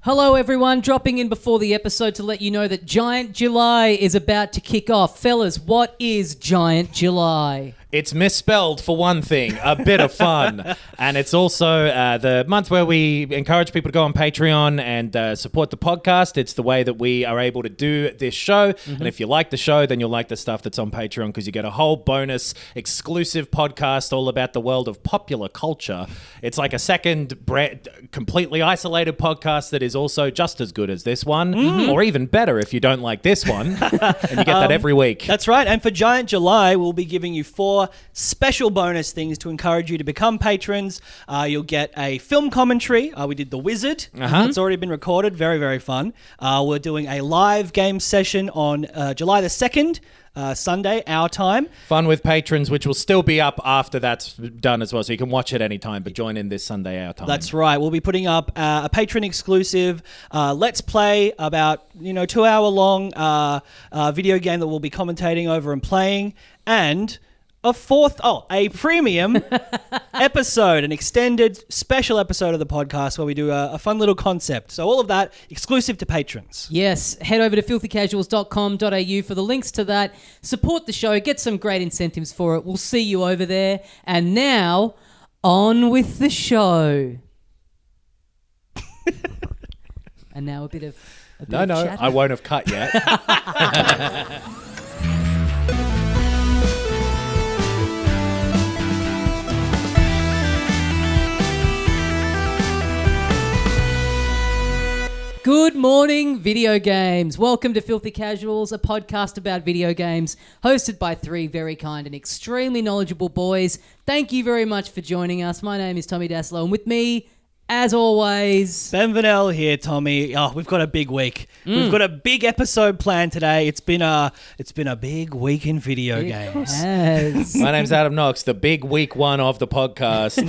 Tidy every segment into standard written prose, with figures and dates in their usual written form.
Hello everyone, dropping in before the episode to let you know that Giant July is about to kick off. Fellas, what is Giant July? It's misspelled, for one thing, a bit of fun. And it's also the month where we encourage people to go on Patreon and support the podcast. It's the way that we are able to do this show. And if you like the show, then you'll like the stuff that's on Patreon because you get a whole bonus exclusive podcast all about the world of popular culture. It's like a second completely isolated podcast that is also just as good as this one, or even better if you don't like this one. And you get that every week. That's right. And for Giant July, we'll be giving you 4 special bonus things to encourage you to become patrons. You'll get a film commentary. We did The Wizard. It's already been recorded. Very, very fun. We're doing a live game session on July the 2nd, Sunday, our time. Fun with patrons, which will still be up after that's done as well, so you can watch it anytime, but join in this Sunday, our time. That's right. We'll be putting up a patron exclusive Let's Play, about 2-hour long video game that we'll be commentating over and playing, and a premium episode, an extended special episode of the podcast where we do a fun little concept. So all of that exclusive to patrons. Yes, head over to filthycasuals.com.au for the links to that. Support the show, get some great incentives for it. We'll see you over there. And now, on with the show. And now a bit of chatter. I won't have cut yet. Good morning, video games. Welcome to Filthy Casuals, a podcast about video games, hosted by 3 very kind and extremely knowledgeable boys. Thank you very much for joining us. My name is Tommy Daslow, and with me, as always, Ben Vanel here, Tommy. Oh, we've got a big week. We've got a big episode planned today. It's been a big week in video games. Yes. My name's Adam Knox, the big week one of the podcast.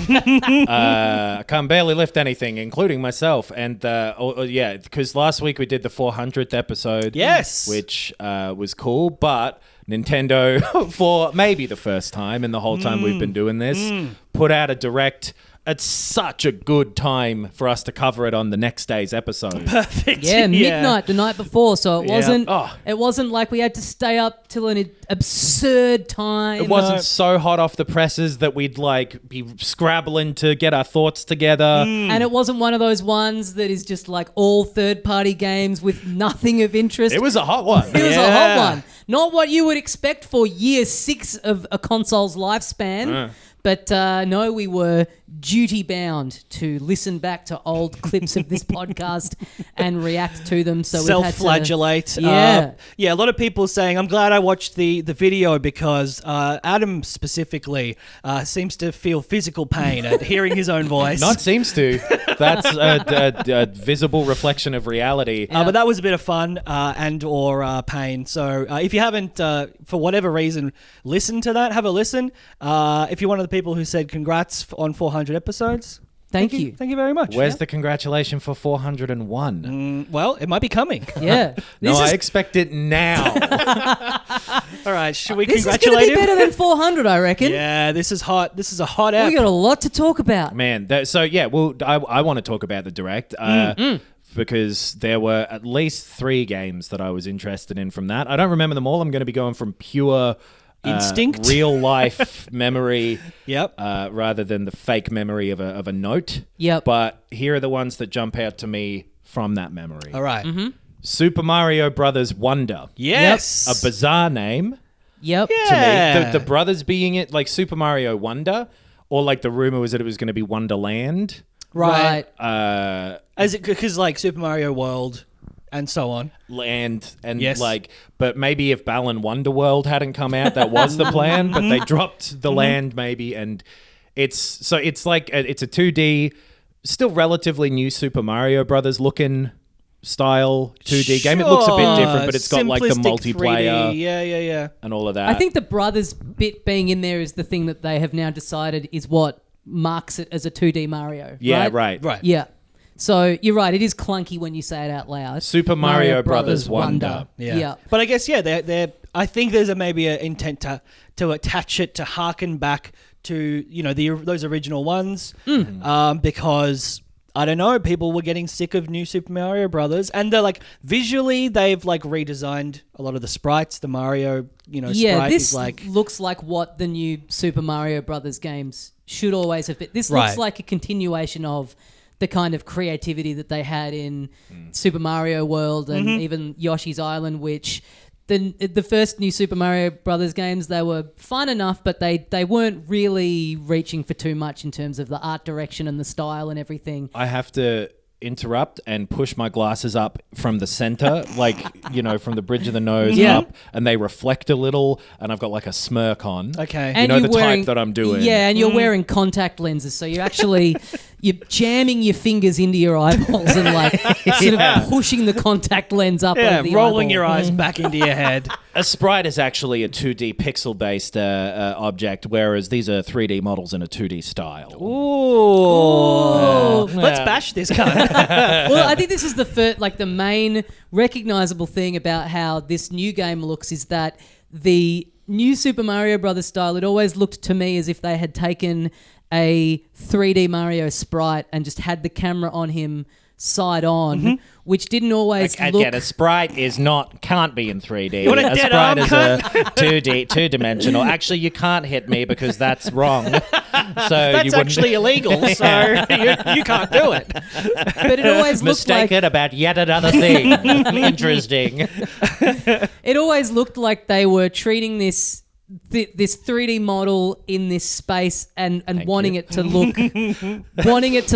I can barely lift anything, including myself. And because last week we did the 400th episode. Yes. Which was cool, but Nintendo, for maybe the first time in the whole time we've been doing this, put out a direct. It's such a good time for us to cover it on the next day's episode. Perfect. Yeah, midnight the night before, so it wasn't. Oh. It wasn't like we had to stay up till an absurd time. It wasn't so hot off the presses that we'd be scrabbling to get our thoughts together. And it wasn't one of those ones that is just like all third-party games with nothing of interest. It was a hot one. It was a hot one. Not what you would expect for year 6 of a console's lifespan. But no, we were duty-bound to listen back to old clips of this podcast and react to them. So self-flagellate. Yeah. A lot of people saying, I'm glad I watched the video because Adam specifically seems to feel physical pain at hearing his own voice. Not seems to. That's a visible reflection of reality. But that was a bit of fun and or pain. So if you haven't, for whatever reason, listened to that, have a listen. If you're one of the people who said congrats on 400 episodes, thank you. Thank you very much. Where's the congratulation for 401? Well, it might be coming. Yeah. I expect it now. All right, should we This congratulate is going to him? be better than 400, I reckon. Yeah, this is hot. This is a hot app. We got a lot to talk about. Man, I want to talk about the Direct. Because there were at least 3 games that I was interested in from that. I don't remember them all. I'm going to be going from pure instinct, real life memory, yep, rather than the fake memory of a note. Yep. But here are the ones that jump out to me from that memory. All right. Super Mario Brothers Wonder. Yes. A bizarre name. Yep. Yeah. To me. The brothers being it like Super Mario Wonder, or like the rumor was that it was going to be Wonderland. Right. As it because like Super Mario World and so on. And yes. But maybe if Balan Wonderworld hadn't come out, that was the plan. But they dropped the land maybe, and it's a 2D, still relatively new Super Mario Brothers looking style 2D game. It looks a bit different, but it's got like the Simplistic multiplayer, 3D. Yeah. and all of that. I think the brothers bit being in there is the thing that they have now decided is what marks it as a 2D Mario. Yeah, right. right. Yeah. So you're right. It is clunky when you say it out loud. Super Mario Brothers Wonder. Yeah. But I guess they're. I think there's maybe an intent to attach it to harken back to those original ones, because I don't know, people were getting sick of new Super Mario Brothers, and they're like visually they've like redesigned a lot of the sprites. The Mario, sprite this is like looks like what the new Super Mario Brothers games should always have been. This Right. looks like a continuation of the kind of creativity that they had in Super Mario World and even Yoshi's Island, which the first new Super Mario Brothers games, they were fun enough, but they weren't really reaching for too much in terms of the art direction and the style and everything. I have to interrupt and push my glasses up from the center, like, from the bridge of the nose up, and they reflect a little, and I've got like a smirk on. okay. And You know you're the wearing, type that I'm doing. Yeah, and you're wearing contact lenses, so you're actually you're jamming your fingers into your eyeballs and like sort of pushing the contact lens up over the rolling eyeball. your eyes back into your head. A sprite is actually a 2D pixel-based object, whereas these are 3D models in a 2D style. Ooh. Let's Yeah. bash this guy. Well, I think this is the first, like the main recognizable thing about how this new game looks is that the new Super Mario Brothers style, it always looked to me as if they had taken a 3D Mario sprite and just had the camera on him side on, which didn't always look... Again, a sprite can't be in 3D. want a dead sprite arm, is a 2D, 2-dimensional. Actually, you can't hit me because that's wrong. So That's you wouldn't actually illegal, so you can't do it. But it always looked like... mistaken about yet another thing. Interesting. It always looked like they were treating this 3D model in this space and wanting it to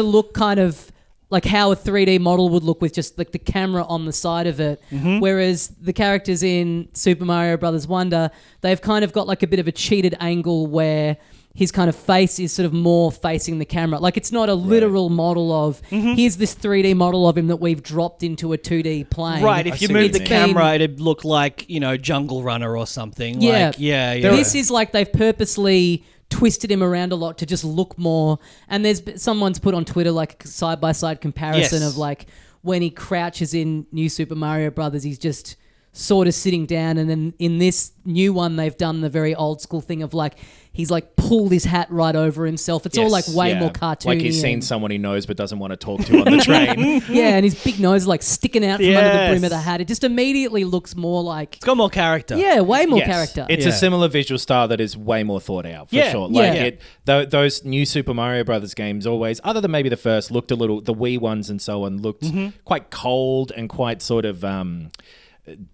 look kind of like how a 3D model would look with just like the camera on the side of it. Whereas the characters in Super Mario Brothers Wonder, they've kind of got like a bit of a cheated angle where his kind of face is sort of more facing the camera. Like it's not a literal model of, here's this 3D model of him that we've dropped into a 2D plane. Right, if you see move what the you mean. camera, it'd look like, Jungle Runner or something. Yeah. Like, yeah. This is like they've purposely twisted him around a lot to just look more. And someone's put on Twitter like a side-by-side comparison Yes. of like when he crouches in New Super Mario Brothers, he's just sort of sitting down, and then in this new one they've done the very old school thing of like he's like pulled his hat right over himself. It's all like way more cartoony. Like he's seen someone he knows but doesn't want to talk to on the train. Yeah, and his big nose is like sticking out from under the brim of the Yes. hat. It just immediately looks more like It's got more character. yeah, way more Yes. character. It's Yeah. a similar visual style that is way more thought out, for Yeah. sure. Yeah. Like those new Super Mario Brothers games always, other than maybe the first, looked a little, the Wii ones and so on, looked quite cold and quite sort of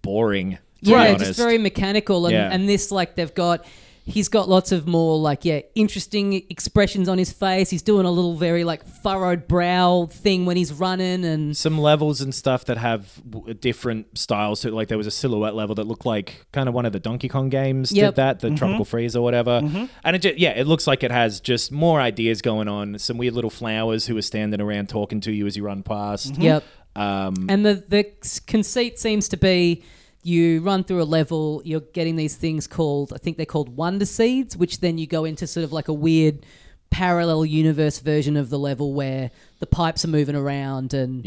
boring, to be Yeah, honest. just very mechanical. And, Yeah. and this, like, he's got lots of more, like, interesting expressions on his face. He's doing a little very, like, furrowed brow thing when he's running and... Some levels and stuff that have different styles. So, like, there was a silhouette level that looked like kind of one of the Donkey Kong games Yep. did that, the Tropical Freeze or whatever. And it looks like it has just more ideas going on. Some weird little flowers who are standing around talking to you as you run past. Yep. And the conceit seems to be you run through a level, you're getting these things called, I think they're called Wonder Seeds, which then you go into sort of like a weird parallel universe version of the level where the pipes are moving around and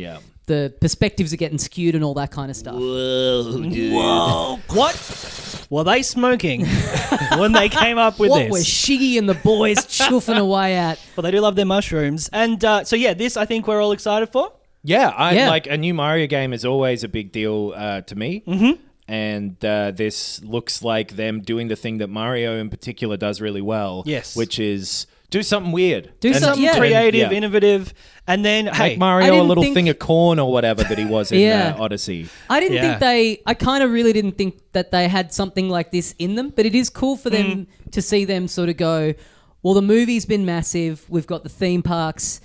the perspectives are getting skewed and all that kind of stuff. Whoa. What were they smoking when they came up with What this? were Shiggy and the boys chuffing away at? Well, they do love their mushrooms. And this I think we're all excited for. Yeah, Yeah. like a new Mario game is always a big deal to me. And this looks like them doing the thing that Mario in particular does really well. Yes. Which is do something weird. something Creative, innovative, and then, Make hey, I Mario a didn't little think- thing of corn or whatever that he was in Yeah. Odyssey. I didn't Yeah. think I kind of really didn't think that they had something like this in them, but it is cool for them to see them sort of go, well, the movie's been massive. We've got the theme parks,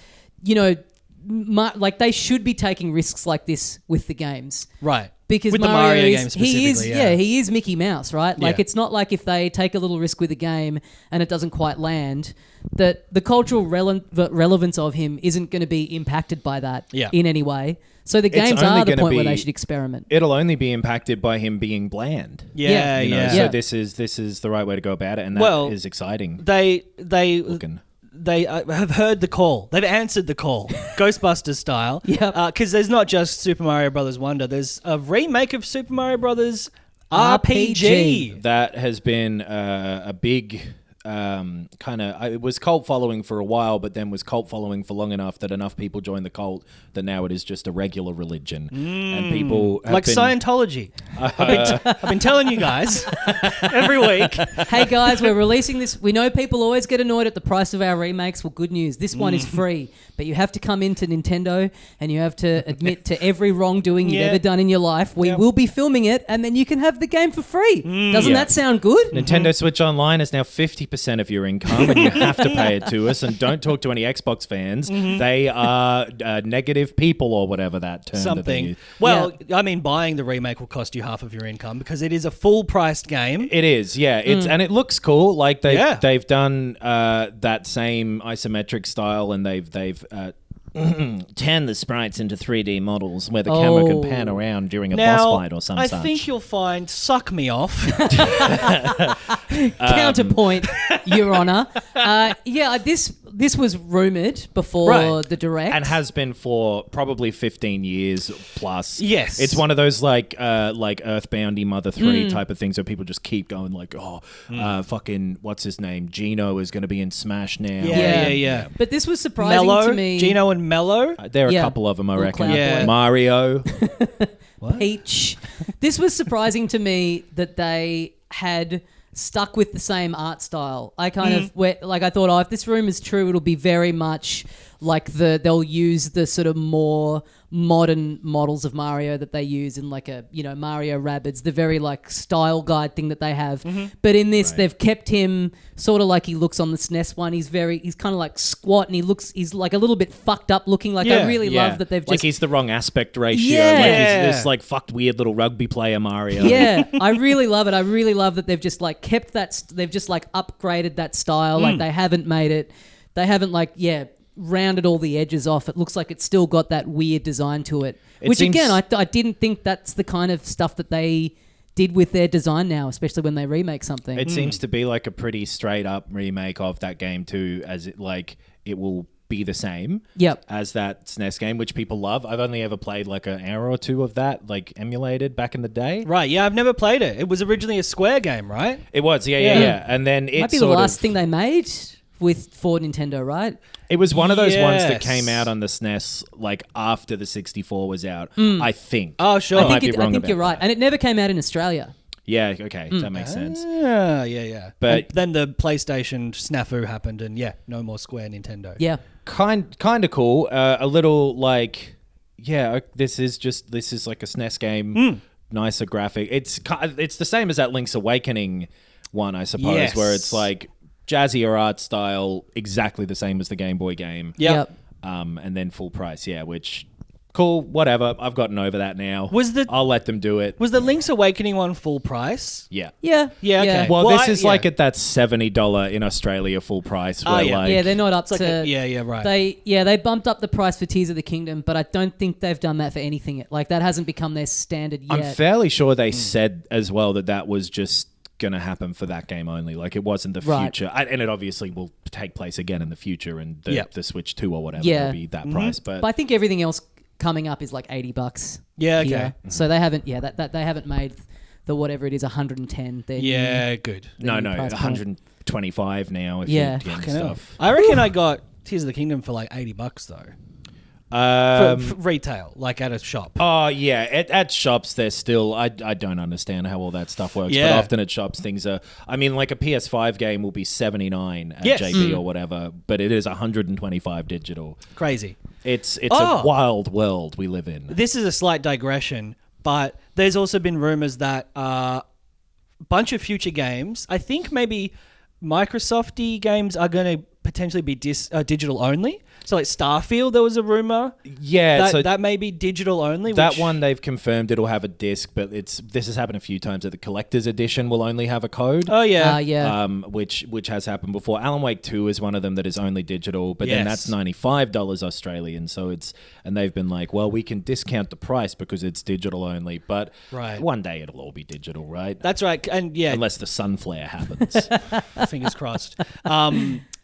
like they should be taking risks like this with the games. right. Because with Mario the Mario is, game specifically, he is Mickey Mouse, right? Like Yeah. it's not like if they take a little risk with a game and it doesn't quite land, that the cultural relevance of him isn't going to be impacted by that in any way. So the games only are the gonna point where be- they should experiment. It'll only be impacted by him being bland. Yeah, You know, yeah. So Yeah. this is the right way to go about it, and that is exciting. They Looking. they have heard the call. They've answered the call, Ghostbusters style. Yep. Because there's not just Super Mario Brothers Wonder. There's a remake of Super Mario Brothers RPG. That has been a big it was cult following for a while, but then was cult following for long enough that enough people joined the cult that now it is just a regular religion, and people have Like been, Scientology. I've been telling you guys every week. Hey guys, we're releasing this. We know people always get annoyed at the price of our remakes. Well, good news. This one is free, but you have to come into Nintendo and you have to admit to every wrongdoing you've Yeah. ever done in your life. We will be filming it, and then you can have the game for free. Doesn't that sound good? Nintendo Switch Online is now 50% of your income, and you have to pay it to us. And don't talk to any Xbox fans; they are negative people or whatever that term. That they Something. use. Well, I mean, buying the remake will cost you half of your income because it is a full-priced game. It is, yeah. It's and it looks cool. Like they've done that same isometric style, and they've turned the sprites into 3D models where the camera can pan around during a boss fight or something. I think you'll find "Suck Me Off." Counterpoint, Your Honor. This was rumoured before the direct, and has been for probably 15 years plus. Yes. It's one of those like Earthboundy Mother 3 type of things where people just keep going like, fucking what's his name? Gino is going to be in Smash now. Yeah. But this was surprising Mello, to me. Gino and Mello. There are Yeah. a couple of them, I Little reckon. Cloud Yeah. Boy. Mario. Peach. This was surprising to me that they had stuck with the same art style. I kind of I thought, if this room is true, it'll be very much like they'll use the sort of more modern models of Mario that they use in like a Mario Rabbids, the very like style guide thing that they have. But in this, they've kept him sort of like he looks on the SNES one. He's kind of like squat, and he's like a little bit fucked up looking. Like I really love that they've just like he's the wrong aspect ratio. Yeah. Like he's this like fucked weird little rugby player Mario. Yeah, I really love it. I really love that they've just like kept that. They've just like upgraded that style. Like they haven't made it. They haven't rounded all the edges off. It looks like it's still got that weird design to it. Which seems- again, I didn't think that's the kind of stuff that they did with their design now, especially when they remake something. It seems to be like a pretty straight up remake of that game too, as it will be the same as that SNES game, which people love. I've only ever played like an hour or two of that, like emulated back in the day. Right, yeah, I've never played it. It was originally a Square game, right? It was, yeah. And then it Might be the last thing they made for Nintendo, right? It was one of those ones that Yes. came out on the SNES like after the 64 was out, I think. Oh, sure. I I might think, be wrong you're about right. that. And it never came out in Australia. Yeah, okay, that makes sense. Yeah. But- And then the PlayStation snafu happened, and no more Square Nintendo. Yeah. Kind of cool. A little like, this is like a SNES game. Nicer graphic. It's the same as that Link's Awakening one, I suppose, Yes. where it's like jazzier art style, exactly the same as the Game Boy game. Yep. And then full price, which cool, whatever. I've gotten over that now. I'll let them do it. Was the Link's Awakening one full price? Yeah. Yeah. Yeah, okay. Well, Well, this is like at that $70 in Australia full price. Where yeah. like, Yeah, they're not up It's like to... right. They bumped up the price for Tears of the Kingdom, but I don't think they've done that for anything yet. Like, that hasn't become their standard yet. I'm fairly sure they said as well that was just going to happen for that game only. Like, it wasn't the Right. future. And it obviously will take place again in the future, and the Switch 2 or whatever Yeah. will be that price. But But I think everything else coming up is like $80. Yeah, okay. here. So they haven't, that they haven't made the whatever it is, 110. Their Yeah, good. no, new price point. 125 now if Yeah. you're getting stuff. I reckon I got Tears of the Kingdom for like $80 though. For retail, like at a shop. Oh yeah, at shops they're still. I don't understand how all that stuff works, Yeah. but often at shops things are. I mean, like a PS5 game will be $79 at Yes. JB or whatever, but it is $125 digital. Crazy. It's Oh. a wild world we live in. This is a slight digression, but there's also been rumors that a bunch of future games, I think maybe Microsoft-y games are going to potentially be digital only. So like Starfield, there was a rumor Yeah, so that may be digital only. that which, one they've confirmed it'll have a disc, but this has happened a few times that the collector's edition will only have a code. Oh yeah. Yeah. Which has happened before. Alan Wake 2 is one of them that is only digital, but then Yes. that's $95 Australian. So and they've been like, well, we can discount the price because it's digital only, but Right. one day it'll all be digital, right? That's right. And yeah, Unless the sun flare happens. fingers crossed.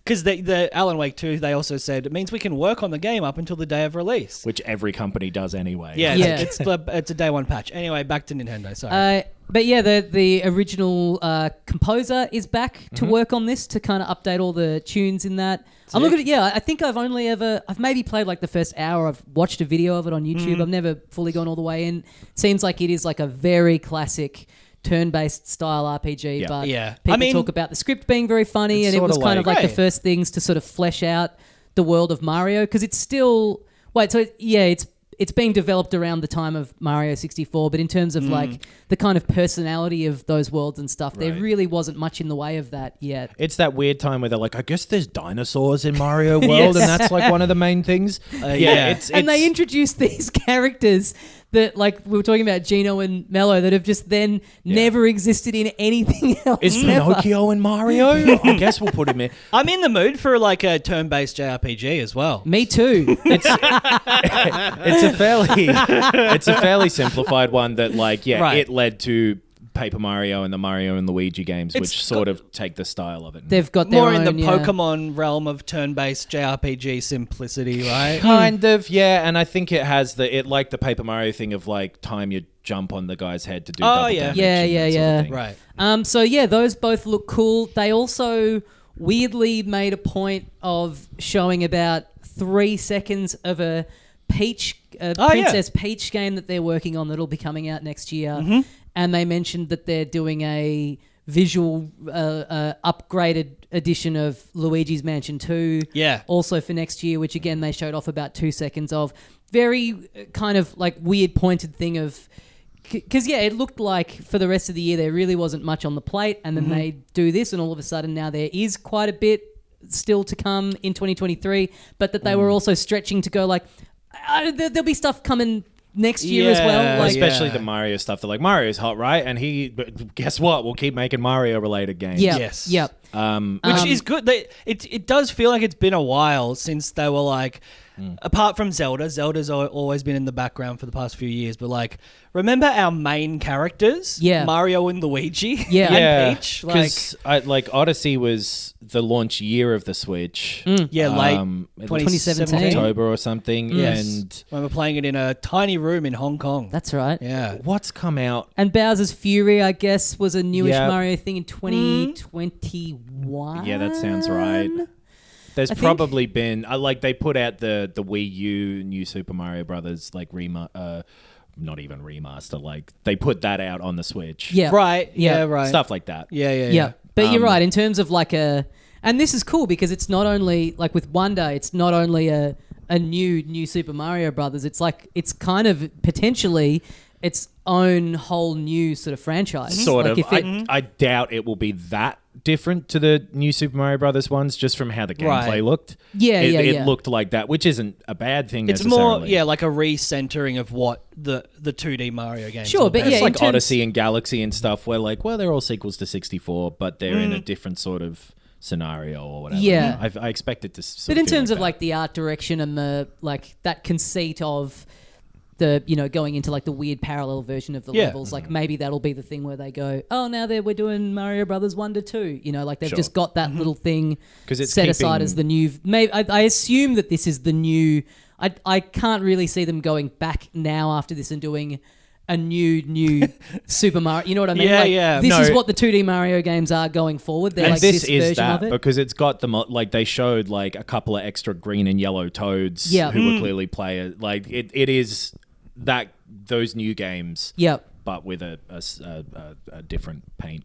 Because the Alan Wake 2, they also said it means we can work on the game up until the day of release. Which every company does anyway. Yeah, Yeah. it's a day one patch. Anyway, back to Nintendo. Sorry. But yeah, the original composer is back to work on this to kind of update all the tunes in that. I'm looking at I think I've maybe played like the first hour. I've watched a video of it on YouTube. I've never fully gone all the way in. It seems like it is like a very classic turn-based style RPG, Yeah. but Yeah. people I mean, talk about the script being very funny, it's and it sorta was kind of like the Right. first things to sort of flesh out the world of Mario, because it's still it's being developed around the time of Mario 64, but in terms of like the kind of personality of those worlds and stuff, there Right. really wasn't much in the way of that yet. It's that weird time where they're like, I guess there's dinosaurs in Mario World, Yes. and that's like one of the main things. Yeah. And they introduced these characters that, like we were talking about, Gino and Mello, that have just then never existed in anything else. Is ever. Pinocchio in Mario? I guess we'll put him in. I'm in the mood for like a turn-based JRPG as well. Me too. It's a fairly simplified one that Right. it led to Paper Mario and the Mario and Luigi games, It's which sort of take the style of it. They've got their More own, in the yeah. Pokemon realm of turn-based JRPG simplicity, right? Kind of, yeah, and I think it has like the Paper Mario thing of like time you jump on the guy's head to do double yeah. damage. Yeah, and yeah, that sort of yeah. thing. Right. So yeah, those both look cool. They also weirdly made a point of showing about 3 seconds of a Princess Peach game that they're working on that'll be coming out next year. And they mentioned that they're doing a visual upgraded edition of Luigi's Mansion 2 Yeah. also for next year, which again they showed off about 2 seconds of. Very kind of like weird pointed thing of, because it looked like for the rest of the year there really wasn't much on the plate, and then they do this and all of a sudden now there is quite a bit still to come in 2023, but that they were also stretching to go like, there'll be stuff coming next year as well. Yeah. Like, Especially the Mario stuff. They're like, Mario's hot, right? And but guess what? We'll keep making Mario-related games. yeah, Yes. yeah. Which is good. It does feel like it's been a while since they were like, apart from Zelda's always been in the background for the past few years, but like, remember our main characters? Yeah. Mario and Luigi. Yeah. And Peach. Because Odyssey was the launch year of the Switch. Late it was 2017. October or something. Yes. And When we're playing it in a tiny room in Hong Kong. That's right. Yeah. what's come out? And Bowser's Fury, I guess, was a newish Yeah. Mario thing in 2021. Yeah, that sounds right. There's think- probably been they put out the Wii U New Super Mario Brothers not even remaster. Like they put that out on the Switch. Yeah. Right. Yeah. Yeah. Right. Stuff like that. Yeah. But you're right, in terms of like and this is cool because it's not only like with Wonder, it's not only a new Super Mario Brothers. It's like it's kind of potentially its own whole new sort of franchise. Sort Like of. I doubt it will be that different to the new Super Mario Brothers ones, just from how the gameplay Right. looked. Yeah, it looked like that, which isn't a bad thing. It's necessarily. more, like a recentering of what the 2D Mario games. Sure, are but about. yeah, It's in like terms- Odyssey and Galaxy and stuff, where they're all sequels to 64, but they're in a different sort of scenario or whatever. Yeah. I expect it to. But in terms of like the art direction and the like that conceit of the going into like the weird parallel version of the Yeah. levels, like maybe that'll be the thing where they go, oh, now we're doing Mario Brothers 1 to 2. Like they've Sure. just got that little thing 'Cause it's set aside keeping- as the new. Maybe I assume that this is the new. I can't really see them going back now after this and doing a new Super Mario. You know what I mean? Yeah, like, yeah. This No. is what the 2D Mario games are going forward. They're and like this this is version that of it. because it's got they showed like a couple of extra green and yellow toads Yeah. who were clearly players. Like it is that those new games, Yep. but with a different paint.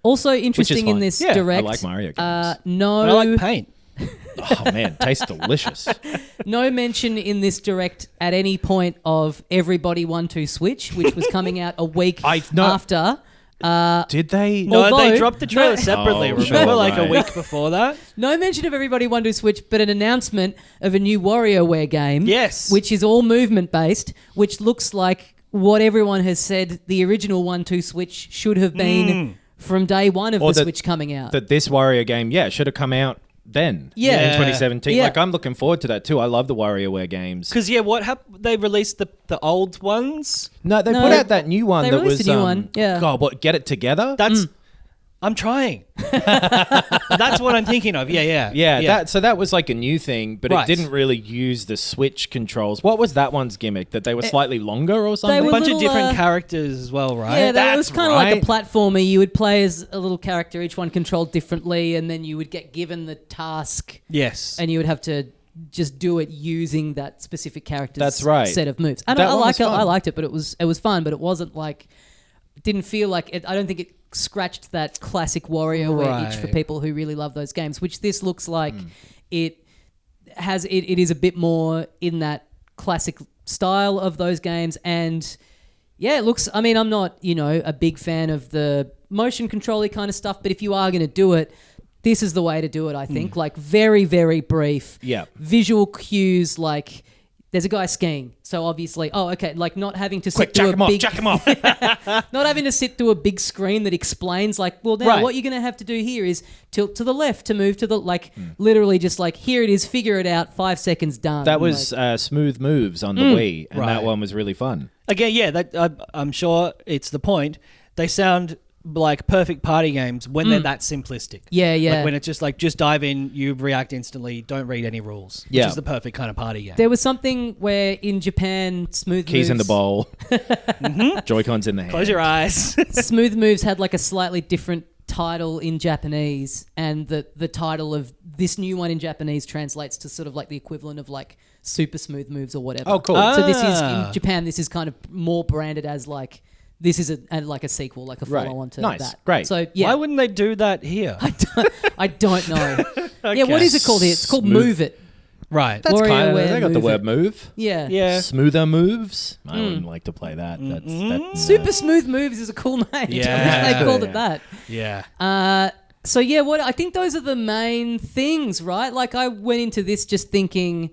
Also interesting in fine. this Yeah, I direct. like Mario games. No, I like paint. Oh man, tastes delicious. no mention in this direct at any point of Everybody 1-2 Switch, which was coming out a week after. Did they? No, Although- they dropped the trailer no- separately. Oh, Remember, sure, like a right. week before that. No mention of Everybody 1-2 Switch, but an announcement of a new WarioWare game. Yes. Which is all movement based, which looks like what everyone has said the original 1-2 Switch should have been from day one of Or the that- Switch coming out. That this Wario game, should have come out then. Yeah. in 2017. Yeah. Like I'm looking forward to that too. I love the WarioWare games. Because what happened? They released the old ones. No, they No, put out that new one they that released was a new one, yeah. God, what? Get It Together. That's I'm trying. That's what I'm thinking of. Yeah. So that was like a new thing, but Right. it didn't really use the Switch controls. What was that one's gimmick? That they were slightly longer or something? a were bunch little, of different characters as well, right? Yeah, it was That's kind of like a right. platformer. You would play as a little character, each one controlled differently, and then you would get given the task, Yes. and you would have to just do it using that specific character's That's right. set of moves. I That one like was it. fun. I liked it, but it was fun, but it wasn't like it didn't feel like it. I don't think it scratched that classic WarioWare itch for Right. people who really love those games, which this looks like it has. It is a bit more in that classic style of those games, and yeah, it looks. I mean, I'm not a big fan of the motion control-y kind of stuff, but if you are going to do it, this is the way to do it, I think. Like very, very brief. Yeah. Visual cues, like there's a guy skiing. So obviously, like not having to Quick, sit through jack him off. not having to sit through a big screen that explains like, well, now Right. what you're going to have to do here is tilt to the left to move to the, literally just like, here it is, figure it out, 5 seconds done. That was Smooth Moves on the Wii, and that Right. one was really fun. Again, yeah, I'm sure it's the point. They sound like perfect party games when they're that simplistic. Yeah, yeah. Like when it's just like, just dive in, you react instantly, don't read any rules. Yeah. Which is the perfect kind of party game. There was something where in Japan, Smooth Keys Moves, in the bowl. Joy-Cons in the hand. Close your eyes. Smooth Moves had like a slightly different title in Japanese, and the title of this new one in Japanese translates to sort of like the equivalent of like Super Smooth Moves or whatever. Oh, cool. So this is Ah. in Japan. This is kind of more branded as like this is like a sequel, like a Right. follow-on to Nice. that. Great. So yeah, Why wouldn't they do that here? I don't know. Yeah, what Okay. is it called here? It's called Smooth- Move It. Right. That's kind of, WarioWare they got the Move word It. move. Yeah. Yeah. Smoother moves. I wouldn't like to play that. That's Super Smooth Moves is a cool name. Yeah. I wish they called it that. Yeah. So yeah, what I think those are the main things, right? Like I went into this just thinking,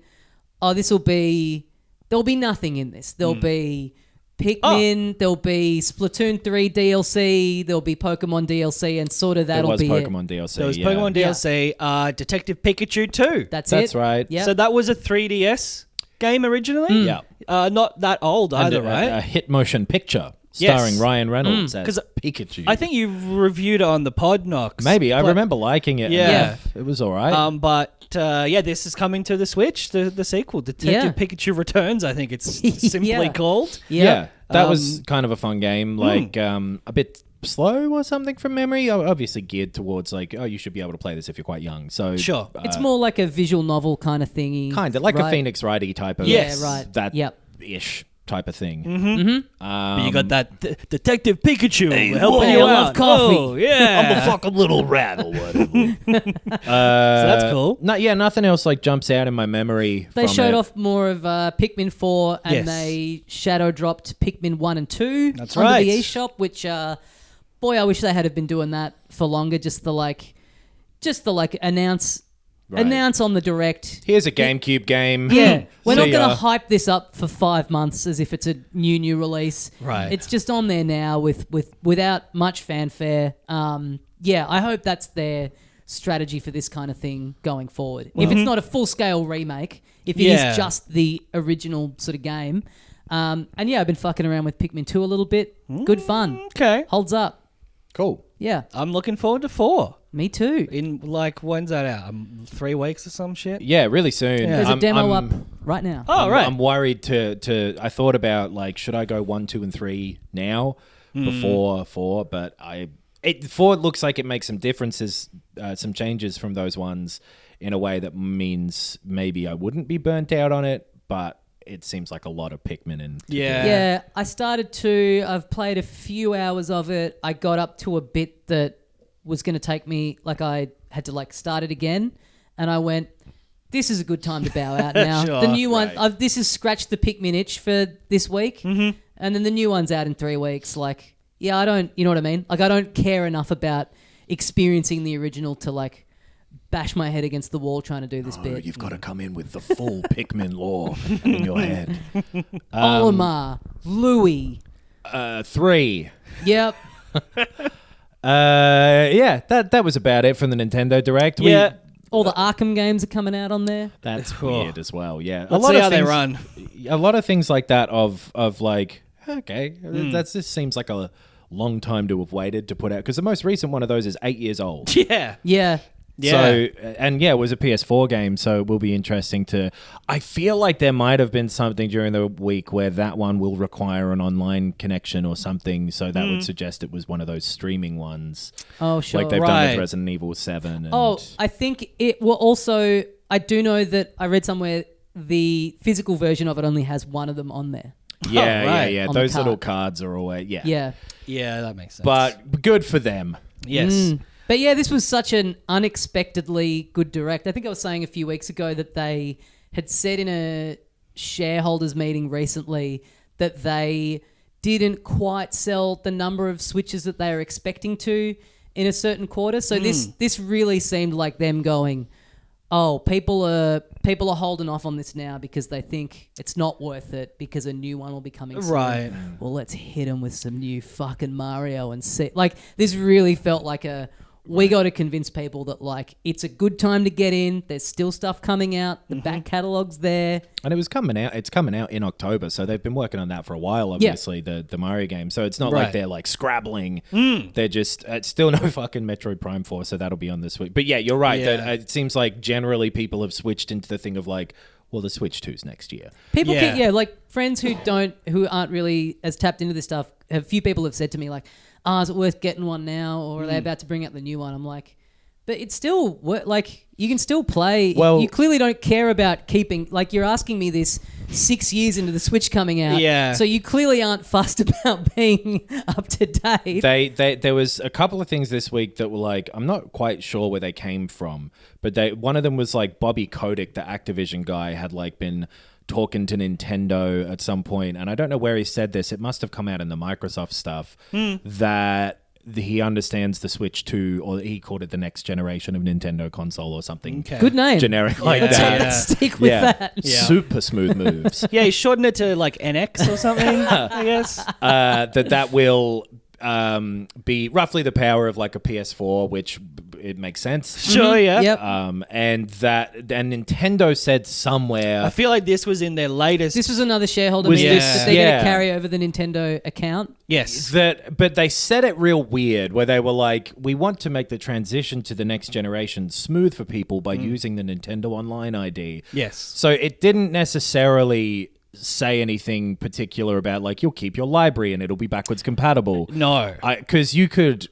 oh, there'll be nothing in this. There'll be Pikmin, there'll be Splatoon 3 DLC, there'll be Pokemon DLC, and sort of There that'll was be Pokemon it. DLC. There was yeah. Pokemon DLC, Detective Pikachu 2. That's That's it. right. Yeah. So that was a 3DS game originally? Yeah. Not that old And either, right? a hit motion picture Yes. starring Ryan Reynolds as 'Cause Pikachu. I think you reviewed it on the Podnox. Maybe. I But- remember liking it. Yeah. enough. It was all right. But this is coming to the Switch, the sequel, Detective Yeah. Pikachu Returns, I think it's simply Yeah. called. yeah. That Um, was kind of a fun game. Like a bit slow or something from memory. Obviously geared towards like, oh, you should be able to play this if you're quite young. So Sure. It's more like a visual novel kind of thingy. kind of like a right? Phoenix Wright-y type of Yes. Yeah, right. that Yep. ish type of thing. But you got that Detective Pikachu helping whoa, you I love out. coffee. Oh, yeah. fucking little rat or whatever. So that's cool. Nothing else like jumps out in my memory. They from showed it. off more of Pikmin 4 and Yes. they shadow dropped Pikmin 1 and 2 That's onto right. the eShop, which, boy, I wish they had been doing that for longer. Just the announce on the direct. Here's a GameCube game. Yeah, we're not See going ya. to hype this up for 5 months as if it's a new release. Right. It's just on there now without much fanfare. I hope that's their strategy for this kind of thing going forward. If it's not a full-scale remake, if it Yeah. is just the original sort of game. I've been fucking around with Pikmin 2 a little bit. Good fun. Okay. Holds up. Cool. Yeah, I'm looking forward to 4. me too. In when's that out? 3 weeks or some shit? Yeah, really soon. Yeah. There's a demo I'm- up right now. Oh, right. I'm worried to. I thought about like, should I go 1, 2, and 3 now before 4? But 4 looks like it makes some differences, some changes from those ones in a way that means maybe I wouldn't be burnt out on it, but it seems like a lot of Pikmin and Yeah, I started to. I've played a few hours of it. I got up to a bit that was going to take me, like I had to like start it again, and I went, this is a good time to bow out now. Sure. The new one, Right. this has scratched the Pikmin itch for this week, and then the new one's out in 3 weeks. Like, yeah, I don't, you know what I mean? Like, I don't care enough about experiencing the original to like bash my head against the wall trying to do this bit. You've got to come in with the full Pikmin lore in your head. Olimar, Louis. 3. Yep. That was about it from the Nintendo Direct. Yeah. All the Arkham games are coming out on there. That's Cool. weird as well. Yeah, Let's see how they run. A lot of things like that. Of like, okay, that just seems like a long time to have waited to put out, because the most recent one of those is 8 years old. Yeah. Yeah. Yeah. So, and yeah, it was a PS4 game, so it will be interesting to... I feel like there might have been something during the week where that one will require an online connection or something, so that would suggest it was one of those streaming ones. Oh, sure. Like they've done Right. with Resident Evil 7. And Oh, I think it will also... I do know that I read somewhere the physical version of it only has one of them on there. yeah, right. yeah. On the Those card. little cards are always... Yeah. Yeah. Yeah, that makes sense. But good for them. yes. But yeah, this was such an unexpectedly good direct. I think I was saying a few weeks ago that they had said in a shareholders meeting recently that they didn't quite sell the number of Switches that they were expecting to in a certain quarter. So this really seemed like them going, oh, people are holding off on this now because they think it's not worth it because a new one will be coming soon. Right. Well, let's hit them with some new fucking Mario and see. Like, this really felt like we got to convince people that, like, it's a good time to get in. There's still stuff coming out. The back catalogue's there. And it was coming out. It's coming out in October, so they've been working on that for a while. Obviously, the Mario game. So it's not Right. like they're like scrabbling. They're just it's still no fucking Metroid Prime 4, so that'll be on this week. But yeah, you're right. Yeah. That it seems like generally people have switched into the thing of like, well, the Switch 2's next year. People Yeah. like friends who aren't really as tapped into this stuff. A few people have said to me like, is it worth getting one now, or are they about to bring out the new one? I'm like, but it's still like you can still play. Well- you clearly don't care about keeping. Like, you're asking me this 6 years into the Switch coming out. Yeah. So you clearly aren't fussed about being up to date. There was a couple of things this week that were like, I'm not quite sure where they came from, but one of them was like Bobby Kotick, the Activision guy, had like been talking to Nintendo at some point, and I don't know where he said this. It must have come out in the Microsoft stuff that he understands the Switch 2, or he called it the next generation of Nintendo console or something. Okay. Good name. Generic like Yeah. that. Yeah. Stick with that. Yeah. Super smooth moves. Yeah, he shortened it to like NX or something, I guess. That will be roughly the power of like a PS4, which it makes sense. Sure, yeah. Yep. And Nintendo said somewhere. I feel like this was in their latest. This was another shareholder Was meeting this- that they're going yeah. to carry over the Nintendo account. yes. But they said it real weird, where they were like, we want to make the transition to the next generation smooth for people by using the Nintendo Online ID. Yes. So it didn't necessarily say anything particular about like, you'll keep your library and it'll be backwards compatible. No. Because you could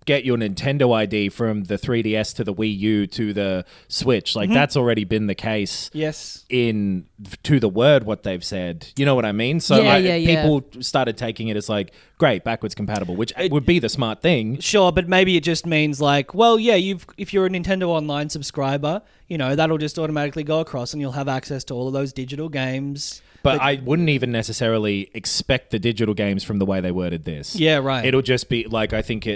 get your Nintendo ID from the 3DS to the Wii U to the Switch. Like, that's already been the case. Yes. In to the word what they've said, you know what I mean? So Yeah. people started taking it as like, great, backwards compatible, which would be the smart thing. Sure, but maybe it just means like, well, yeah, if you're a Nintendo Online subscriber, you know, that'll just automatically go across and you'll have access to all of those digital games. But I wouldn't even necessarily expect the digital games from the way they worded this. Yeah, right. It'll just be like, I think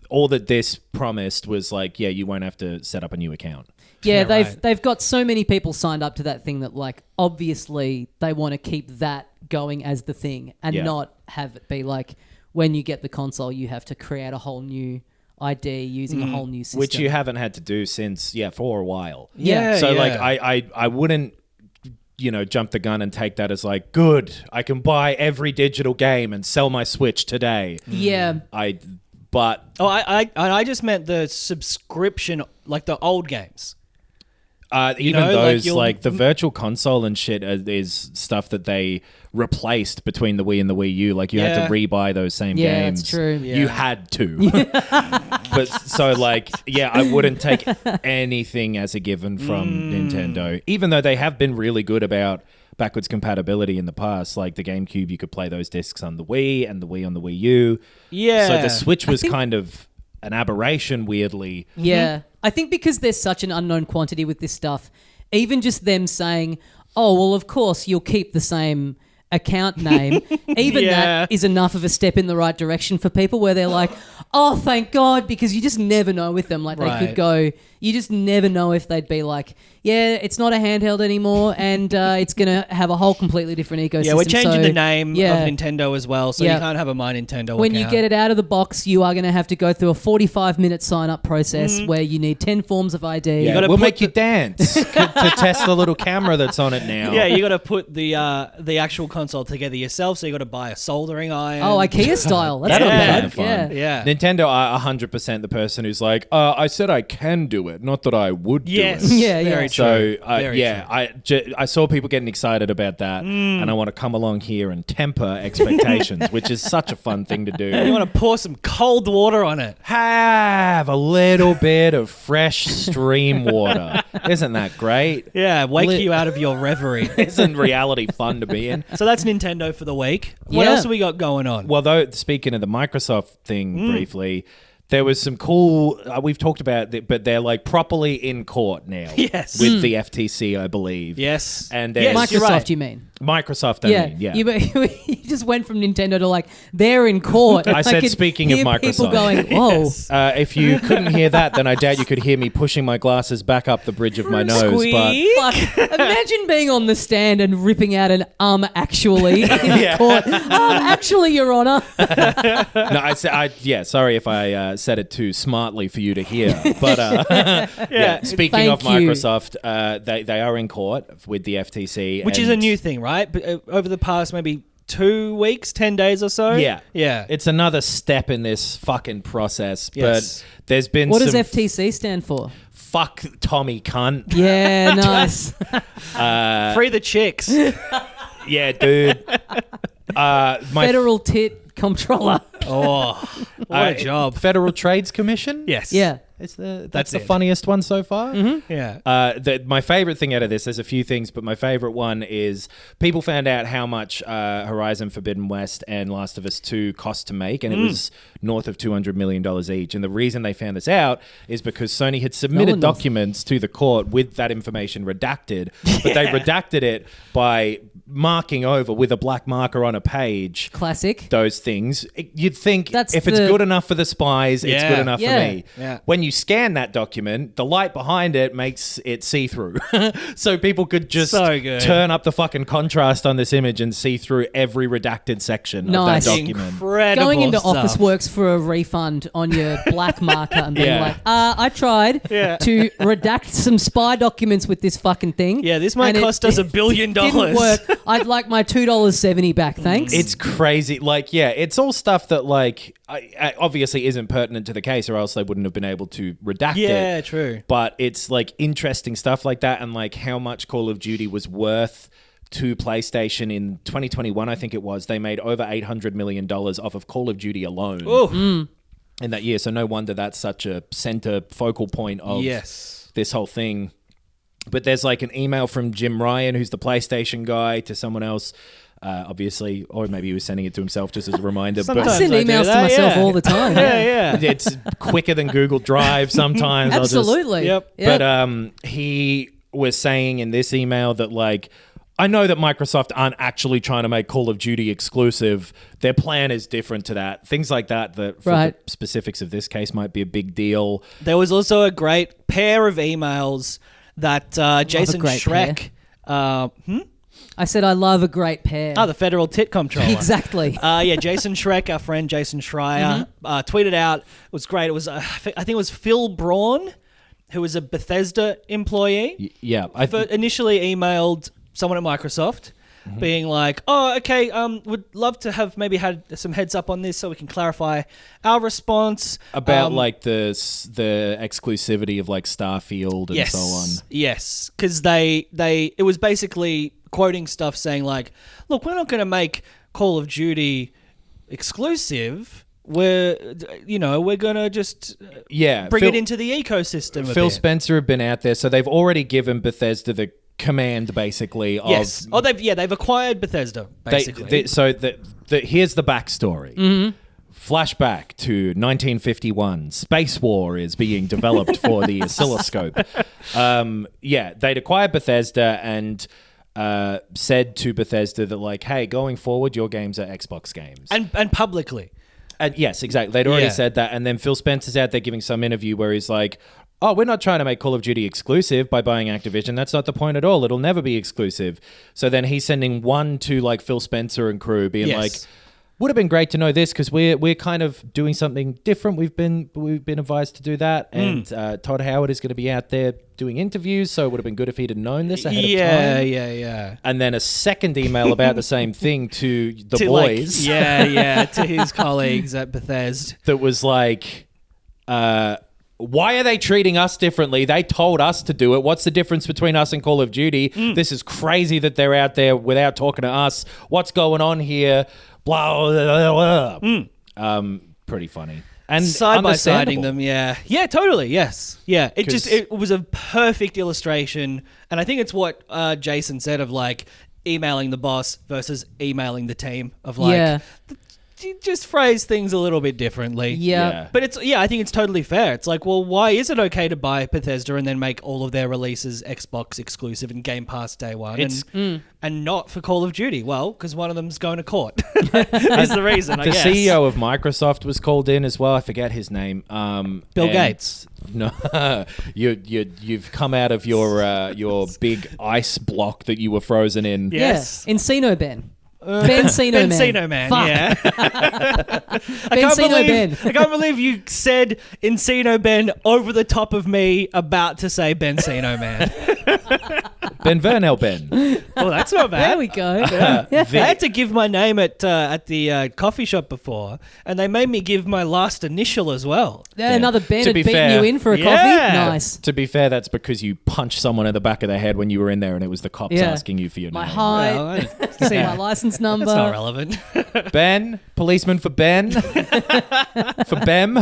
all that this promised was like, yeah, you won't have to set up a new account. Yeah, Yeah, they've got so many people signed up to that thing that, like, obviously they want to keep that going as the thing and Yeah. not have it be like, when you get the console, you have to create a whole new ID using a whole new system. Which you haven't had to do since, for a while. Yeah. So, yeah. like, I wouldn't, jump the gun and take that as like, good, I can buy every digital game and sell my Switch today. Yeah. But Oh, I just meant the subscription, like the old games. even know, those, like, like the virtual console and shit is stuff that they replaced between the Wii and the Wii U. Like, you had Yeah. to rebuy those same Yeah, games. that's true. You Yeah. had to. But so, like, I wouldn't take anything as a given from Nintendo, even though they have been really good about backwards compatibility in the past. Like the GameCube, you could play those discs on the Wii and the Wii on the Wii U. Yeah. So the Switch was kind of an aberration, weirdly. Yeah. I think because there's such an unknown quantity with this stuff, even just them saying, oh, well, of course, you'll keep the same account name, even Yeah. that is enough of a step in the right direction for people where they're like, oh, thank God, because you just never know with them. Like, they could Right. go, you just never know if they'd be like, yeah, it's not a handheld anymore, and it's going to have a whole completely different ecosystem. Yeah, we're changing So, the name yeah. of Nintendo as well, so Yeah. you can't have a My Nintendo When you account. get it out of the box, you are going to have to go through a 45-minute sign-up process where you need 10 forms of ID. Yeah, gotta we'll put make you dance to test the little camera that's on it now. Yeah, you got to put the actual console together yourself, so you got to buy a soldering iron. Oh, IKEA style. That's That'll not be bad. kind of fun. Yeah. Nintendo are 100% the person who's like, I said I can do it, not that I would do Yes. it. Yeah, Very yeah. true. So, Very true. I saw people getting excited about that, and I want to come along here and temper expectations, which is such a fun thing to You do. want to pour some cold water on it. Have a little bit of fresh stream water. Isn't that great? Yeah, wake Lit- you out of your reverie. Isn't reality fun to be in? So that's Nintendo for the week. What Yeah. else have we got going on? Well, though, speaking of the Microsoft thing briefly, there was some cool. We've talked about it, but they're like properly in court now. Yes. with the FTC, I believe. Yes. And Yes, there's you're Microsoft, right. you mean? Microsoft. Yeah. I mean, yeah. You just went from Nintendo to like, they're in court. I said, could speaking of hear people Microsoft. going, whoa. Yes. If you couldn't hear that, then I doubt you could hear me pushing my glasses back up the bridge of my nose. Squeak. Like, imagine being on the stand and ripping out an actually in Yeah. court. Actually, Your Honor. But no, I said, sorry if I said it too smartly for you to hear. But yeah, speaking of Thank you. Microsoft, they are in court with the FTC, Which is a and- new thing, right? But, over the past maybe 2 weeks, 10 days or so. Yeah. Yeah. It's another step in this fucking process. Yes. But there's been What some does FTC stand for? fuck Tommy cunt. Yeah, nice. Free the chicks. Yeah, dude. My Federal Tit Comptroller. Oh, what a job. Federal Trades Commission? Yes. Yeah. That's the That's it. funniest one so far. Yeah. My favorite thing out of this, there's a few things, but my favorite one is people found out how much Horizon Forbidden West and Last of Us 2 cost to make, and it was north of $200 million each. And the reason they found this out is because Sony had submitted one knows. documents to the court with that information redacted, but they redacted it by marking over with a black marker on a page Classic. those things. You'd think That's if it's the- good enough for the spies, it's Yeah. good enough Yeah. for me. Yeah. When you scan that document, the light behind it makes it see-through. So people could just So good. turn up the fucking contrast on this image and see through every redacted section Nice. of that document. Incredible Going into stuff. Office Works for a refund on your black marker and being Yeah. like, I tried Yeah. to redact some spy documents with this fucking thing. Yeah, this might and cost us $1 billion. Didn't work. I'd like my $2.70 back, thanks. It's crazy. Like, yeah, it's all stuff that, like, I obviously isn't pertinent to the case, or else they wouldn't have been able to redact it. Yeah, true. But it's, like, interesting stuff like that, and, like, how much Call of Duty was worth to PlayStation in 2021, I think it was. They made over $800 million off of Call of Duty alone Oh, in that year. So no wonder that's such a center focal point of yes. this whole thing. But there's like an email from Jim Ryan, who's the PlayStation guy, to someone else, obviously, or maybe he was sending it to himself just as a reminder. I Sometimes send I do emails to that, myself yeah. all the time. Yeah, yeah. It's quicker than Google Drive sometimes. Absolutely. Yep. But he was saying in this email that, like, I know that Microsoft aren't actually trying to make Call of Duty exclusive. Their plan is different to that. Things like that for Right. the specifics of this case might be a big deal. There was also a great pair of emails that Jason great Schreck... I said I love a great pair. the Federal Tit Comptroller. Exactly. Yeah, Jason Schreck, our friend Jason Schreier, tweeted out. It was great. It was, I think it was Phil Braun, who was a Bethesda employee. Yeah. Initially emailed someone at Microsoft, being like, "Oh, okay, would love to have maybe had some heads up on this so we can clarify our response about like the exclusivity of like Starfield and yes, so on. Yes, because it was basically quoting stuff saying like, "Look, we're not going to make Call of Duty exclusive. We're going to just bring it into the ecosystem." Phil Spencer have been out there, so they've already given Bethesda the command basically of Yes. Oh, they've acquired Bethesda basically. Here's the backstory. Flashback to 1951. Space War is being developed for the oscilloscope. They'd acquired Bethesda and said to Bethesda that, like, hey, going forward, your games are Xbox games. and publicly. And yes, exactly. They'd already Yeah. said that. And then Phil Spencer's out there giving some interview where he's like, oh, we're not trying to make Call of Duty exclusive by buying Activision. That's not the point at all. It'll never be exclusive. So then he's sending one to like Phil Spencer and crew being Yes. like, would have been great to know this because we're kind of doing something different. We've been advised to do that, and Todd Howard is going to be out there doing interviews. So it would have been good if he'd have known this ahead of time. Yeah. And then a second email about the same thing to the boys. To his colleagues at Bethesda. That was like, why are they treating us differently? They told us to do it. What's the difference between us and Call of Duty? This is crazy that they're out there without talking to us. What's going on here? Blah, blah, blah, blah. Pretty funny. And Side by siding understandable. them, yeah, totally, yes, yeah. It was a perfect illustration, and I think it's what Jason said of like emailing the boss versus emailing the team of like. You just phrase things a little bit differently. Yeah. But I think it's totally fair. It's like, well, why is it okay to buy Bethesda and then make all of their releases Xbox exclusive and Game Pass day one and not for Call of Duty? Well, because one of them's going to court is the reason, I guess. The CEO of Microsoft was called in as well. I forget his name. Bill Gates. No, you've come out of your big ice block that you were frozen in. Yes. Yeah. Encino Ben. Bencino Man. Fuck. Yeah. I can't believe you said Encino Ben over the top of me about to say Bencino Man. Ben Vernel Ben. Well, that's not bad. There we go. I had to give my name at the coffee shop before, and they made me give my last initial as well. Another Ben To had be beaten fair- you in for a Yeah. coffee. Nice. To be fair, that's because you punched someone in the back of the head when you were in there and it was the cops Yeah. asking you for your My name. height. Well, See my license number. That's not relevant. Ben, policeman for Ben. For Bem.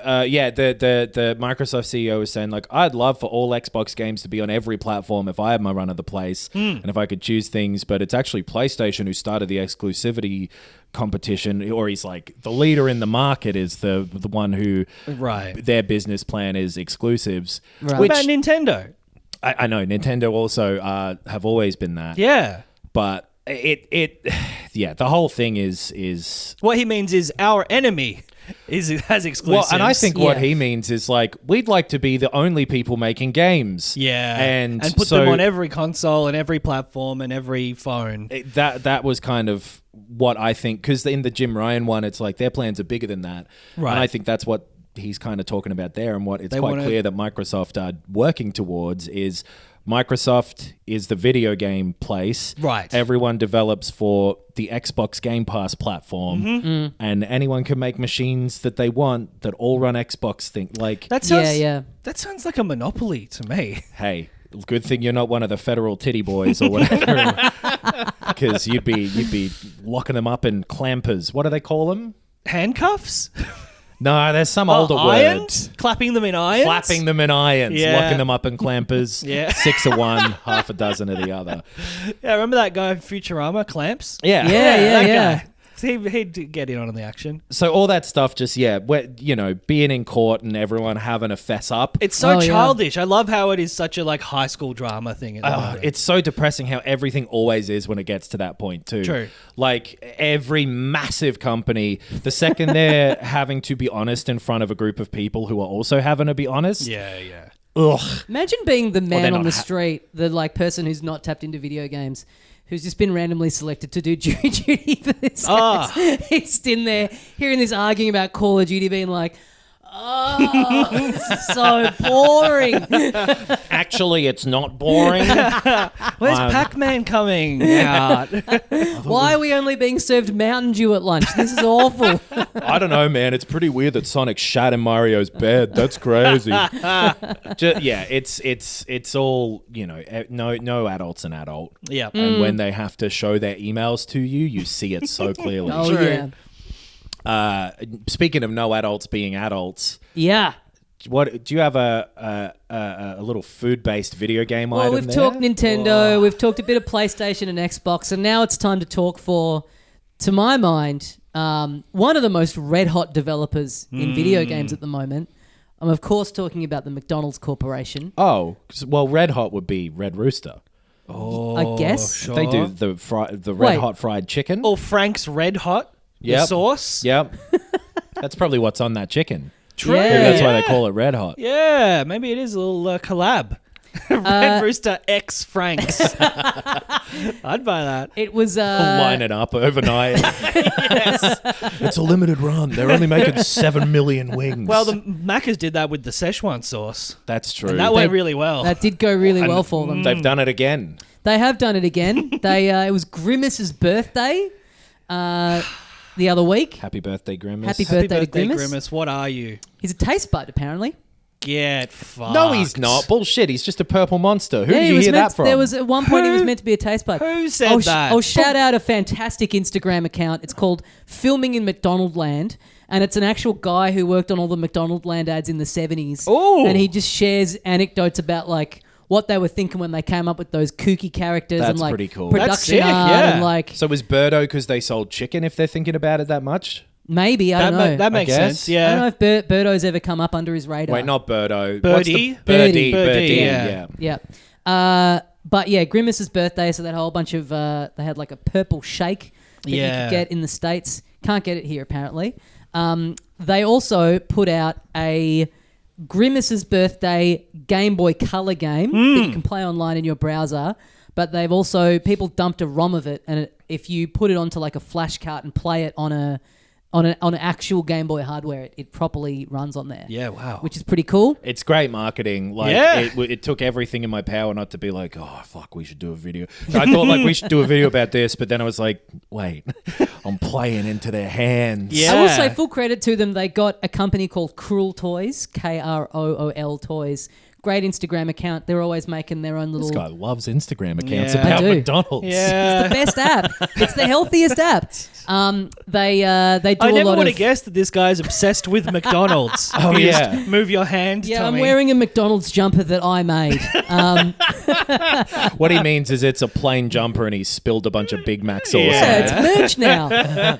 The Microsoft CEO was saying, like, I'd love for all Xbox games to be on every platform if I had my run of the place and if I could choose things, but it's actually PlayStation who started the exclusivity competition, or he's like, the leader in the market is the one who their business plan is exclusives. Right. What about Nintendo? I know Nintendo also have always been that. Yeah. But the whole thing is What he means is our enemy has exclusives. well, and I think what Yeah. he means is like, we'd like to be the only people making games. Yeah. And put so them on every console and every platform and every phone. that was kind of what I think, because in the Jim Ryan one, it's like their plans are bigger than that. Right. And I think that's what he's kind of talking about there, and what it's They quite wanna- clear that Microsoft are working towards is Microsoft is the video game place. Right. Everyone develops for the Xbox Game Pass platform, and anyone can make machines that they want that all run Xbox thing. Like, That sounds, Yeah. That sounds like a monopoly to me. hey, good thing you're not one of the federal titty boys or whatever, because you'd be locking them up in clampers. What do they call them? Handcuffs? No, there's some older irons? word. Clapping them in irons? Clapping them in irons, Yeah. locking them up in clampers. Yeah. 6 of one, half a dozen of the other. Yeah, remember that guy in Futurama, Clamps? Yeah. Yeah. That guy. He'd get in on the action. So all that stuff, just being in court and everyone having a fess up. It's so Oh, yeah. childish. I love how it is such a like high school drama thing. At the moment. It's so depressing how everything always is when it gets to that point too. True. Like every massive company, the second they're having to be honest in front of a group of people who are also having to be honest. yeah. Ugh. Imagine being the man they're on not the street, the like person who's not tapped into video games, who's just been randomly selected to do jury duty for this. Case. He's in there hearing this arguing about Call of Duty, being like, "Oh, this is so boring." Actually, it's not boring. Where's Pac-Man coming out? Why are we only being served Mountain Dew at lunch? This is awful. I don't know, man. It's pretty weird that Sonic shat in Mario's bed. That's crazy. It's all, no adult's an adult. Yeah. And when they have to show their emails to you, you see it so clearly. Oh True. yeah, Speaking of no adults being adults, yeah. what do you have a little food-based video game Well, item we've there? talked Nintendo, we've talked a bit of PlayStation and Xbox, and now it's time to talk to my mind, one of the most red-hot developers in video games at the moment. I'm, of course, talking about the McDonald's Corporation. Oh, well, Red Hot would be Red Rooster. I guess. Sure. They do the Red Wait. Hot fried chicken. Or Frank's Red Hot. The Yep. sauce. Yep. That's probably what's on that chicken. True. Yeah. Maybe that's why they call it Red Hot. Yeah, maybe it is a little collab. Red Rooster X Franks. I'd buy that. It was Line it up overnight. It's a limited run. They're only making 7 million wings. Well, the Macca's did that with the Szechuan sauce. That's true. And that went really well. That did go really well for them. They've done it again. They have done it again. It was Grimace's birthday the other week. Happy birthday, Grimace. Happy birthday to Grimace. What are you? He's a taste bud, apparently. Get fucked. No, he's not. Bullshit. He's just a purple monster. Who Yeah, did he you was hear meant- that from? There was at one point he was meant to be a taste bud. Who said that? Shout out a fantastic Instagram account. It's called Filming in McDonald Land, and it's an actual guy who worked on all the McDonald Land ads in the 70s. Ooh. And he just shares anecdotes about like what they were thinking when they came up with those kooky characters That's and like pretty cool. production That's sick, art yeah. and like So was Birdo because they sold chicken if they're thinking about it that much? maybe I don't know. That makes guess. sense. I Yeah. don't know if Birdo's ever come up under his radar. Wait, not Birdo. Birdie? What's the Birdie. Birdie, Yeah. Yeah. But yeah, Grimace's birthday, so that whole bunch of they had like a purple shake that you Yeah. could get in the States. Can't get it here apparently. They also put out a Grimace's birthday Game Boy Color game that you can play online in your browser. But they've also people dumped a ROM of it, and if you put it onto like a flash cart and play it on an actual Game Boy hardware, it properly runs on there. Yeah, wow. Which is pretty cool. It's great marketing. Like, Yeah. it took everything in my power not to be like, oh, fuck, we should do a video. I thought, like, we should do a video about this, but then I was like, wait, I'm playing into their hands. Yeah. I will say full credit to them. They got a company called Cruel Toys, Krool Toys. Great Instagram account. They're always making their own little... This guy loves Instagram accounts Yeah. about I do. McDonald's. Yeah. the best app. It's the healthiest app. They do I a never lot would of... have guessed that this guy's obsessed with McDonald's. Oh, You yeah. just move your hand. Yeah, Tommy. I'm wearing a McDonald's jumper that I made. What he means is it's a plain jumper and he spilled a bunch of Big Mac sauce. Yeah. Yeah, it's merch now.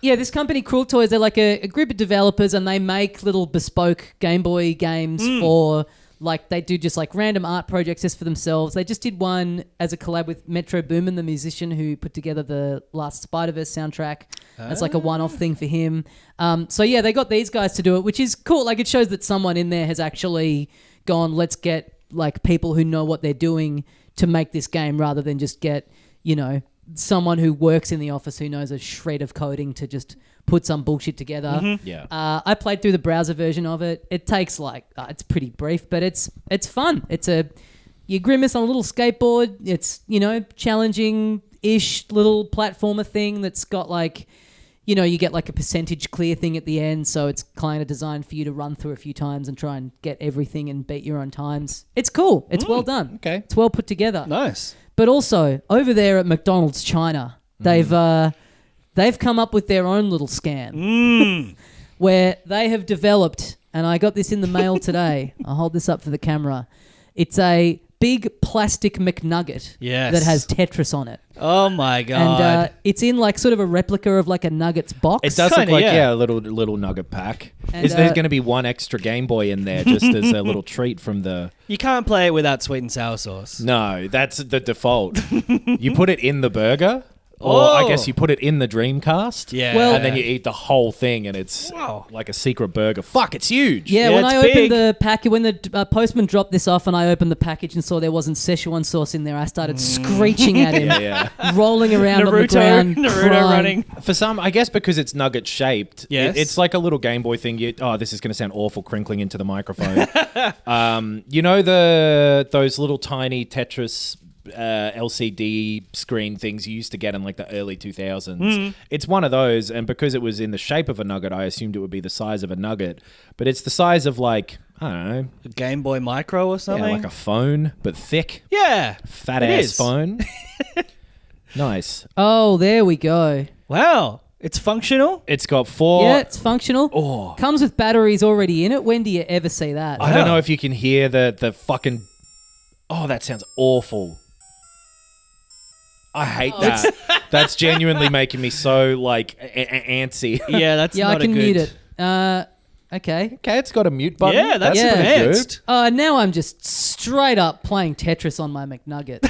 This company, Cruel Toys, they're like a group of developers and they make little bespoke Game Boy games for... Like, they do just, like, random art projects just for themselves. They just did one as a collab with Metro Boomin, the musician who put together the last Spider-Verse soundtrack. That's, like, a one-off thing for him. They got these guys to do it, which is cool. Like, it shows that someone in there has actually gone, let's get, like, people who know what they're doing to make this game rather than just get, you know, someone who works in the office who knows a shred of coding to just put some bullshit together. Yeah. I played through the browser version of it. It takes it's pretty brief, but it's fun. It's you Grimace on a little skateboard. It's, you know, challenging-ish little platformer thing that's got like, you know, you get like a percentage clear thing at the end, so it's kind of designed for you to run through a few times and try and get everything and beat your own times. It's cool. It's well done. Okay. It's well put together. Nice. But also, over there at McDonald's China, they've come up with their own little scam where they have developed, and I got this in the mail today. I'll hold this up for the camera. It's a big plastic McNugget Yes. that has Tetris on it. Oh my god. And it's in like sort of a replica of like a Nuggets box. It does Kinda, look like, yeah. a little nugget pack. And, Is there going to be one extra Game Boy in there just as a little treat from the... You can't play it without sweet and sour sauce. No, that's the default. You put it in the burger, or I guess you put it in the Dreamcast. Yeah. Well- and then you eat the whole thing, and it's Wow. like a secret burger. Fuck, it's huge. Yeah, Yeah, when it's I opened big. the package, when the postman dropped this off and I opened the package and saw there wasn't Szechuan sauce in there, I started screeching at him, Yeah. rolling around on the ground. Naruto crying. running. For some, I guess because it's nugget shaped, Yes. it's like a little Game Boy thing. This is going to sound awful crinkling into the microphone. You know those little tiny Tetris LCD screen things you used to get in like the early 2000s. It's one of those, and because it was in the shape of a nugget, I assumed it would be the size of a nugget, but it's the size of like, I don't know, A Game Boy Micro or something. like a phone, but thick, Yeah. fat It ass is. phone. Nice. Oh, there we go. Wow. It's functional. It's got four. Yeah, it's functional. Oh. Comes with batteries already in it. When do you ever see that? I don't know if you can hear the fucking. Oh, that sounds awful. I hate that. That's genuinely making me so like antsy. Yeah, that's Yeah, not I can a good... mute it. Okay. Okay, it's got a mute button. Yeah, that's Yeah. advanced. Now I'm just straight up playing Tetris on my McNugget.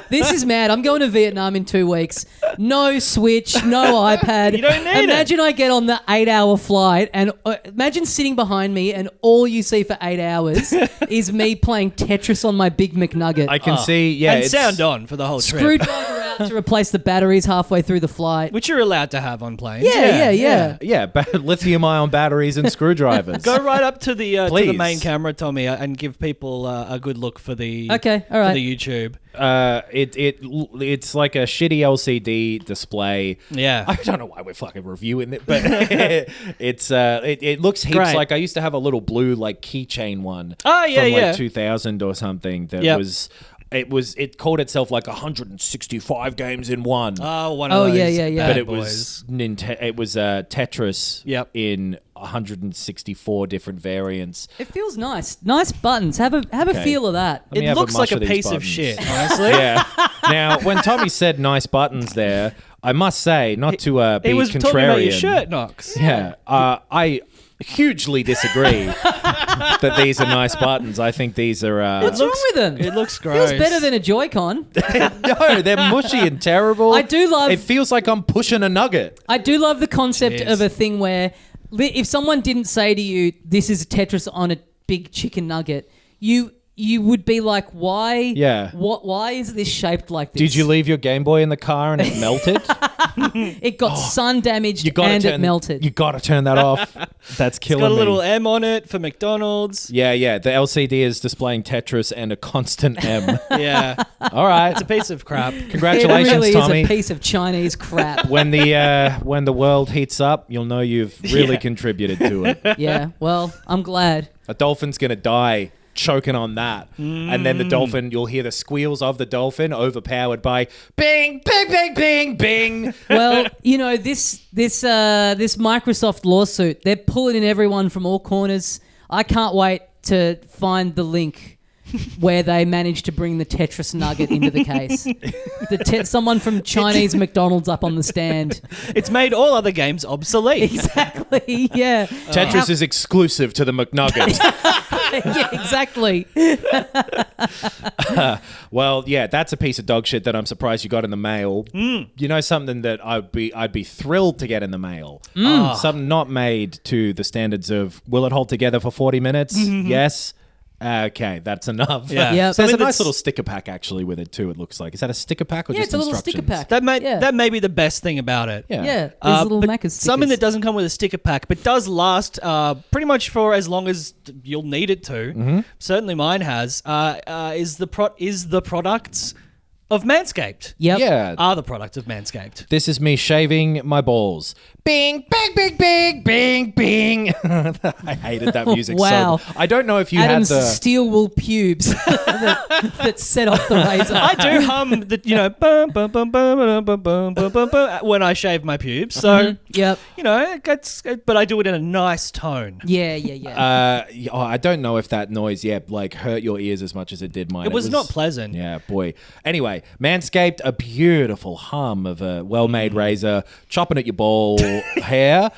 This is mad. I'm going to Vietnam in 2 weeks. No Switch, no iPad. You don't need Imagine I get on the 8-hour flight and imagine sitting behind me and all you see for 8 hours is me playing Tetris on my Big McNugget. I can see, yeah. and it's- sound on for the whole trip. Screwdriver out to replace the batteries halfway through the flight. Which you're allowed to have on planes. Yeah. Yeah, lithium-ion batteries and screwdrivers. Go right up to the Please. main camera, Tommy, and give people a good look for the Okay, all right. for the YouTube. It's like a shitty LCD display. Yeah. I don't know why we're fucking reviewing it, but it looks heaps Great. like I used to have a little blue like keychain one. Oh, yeah, from yeah. like 2000 or something that Yep. was. It called itself like 165 games in one. Oh, one Oh, of those. yeah. bad but it boys. was it was Tetris Yep. in 164 different variants. It feels nice. Nice buttons. Have a Okay. feel of that. Let me It have looks mush like a of these piece of buttons. shit, honestly. Yeah. Now, when Tommy said nice buttons there, I must say, not to be He was contrarian. talking about your shirt, Knox. Yeah. I hugely disagree that these are nice buttons. I think these are... What's wrong with them? It looks gross. Feels better than a Joy-Con. no, they're mushy and terrible. I do love- It feels like I'm pushing a nugget. I do love the concept Jeez. of a thing where if someone didn't say to you, this is a Tetris on a big chicken nugget, you would be like, why? Yeah. Why is this shaped like this? Did you leave your Game Boy in the car and it melted? It got sun damaged gotta and turn, it melted. You got to turn that off. That's It's killing got a me. little M on it for McDonald's. Yeah. The LCD is displaying Tetris and a constant M. Yeah. All right. It's a piece of crap. Congratulations, it really Tommy. is a piece of Chinese crap. When the world heats up, you'll know you've really Yeah. contributed to it. Yeah, well, I'm glad. A dolphin's gonna die choking on that, and then the dolphin, you'll hear the squeals of the dolphin overpowered by bing, bing, bing, bing, bing. Well, this Microsoft lawsuit, they're pulling in everyone from all corners. I can't wait to find the link where they managed to bring the Tetris nugget into the case. Someone from Chinese McDonald's up on the stand. It's made all other games obsolete. Exactly, yeah. Tetris is exclusive to the McNugget. Yeah, exactly. Well, yeah, that's a piece of dog shit that I'm surprised you got in the mail. You know, something that I'd be thrilled to get in the mail. Something not made to the standards of will it hold together for 40 minutes? Yes. Okay, that's enough. Yeah. Yeah. So there's a Something nice that's- little sticker pack actually with it too. It looks like, is that a sticker pack or Yeah, just it's a little instructions? sticker pack. That may be the best thing about it. Yeah. Yeah, these little but Macca's something that stickers. doesn't come with a sticker pack, but does last pretty much for as long as you'll need it to. Certainly, mine has. Is the products of Manscaped? Yep. Yeah. Are the products of Manscaped? This is me shaving my balls. Bing, bing, bing, bing, bing, bing. I hated that music Wow. so much. I don't know if you Adam's had the... steel wool pubes that set off the razor. I do hum the bum, bum, bum, bum, bum, bum, bum, bum, bum, when I shave my pubes. So Yep. but I do it in a nice tone. Yeah. I don't know if that noise, hurt your ears as much as it did mine. It was not pleasant. Yeah, boy. Anyway, Manscaped, a beautiful hum of a well-made razor, chopping at your ball hair.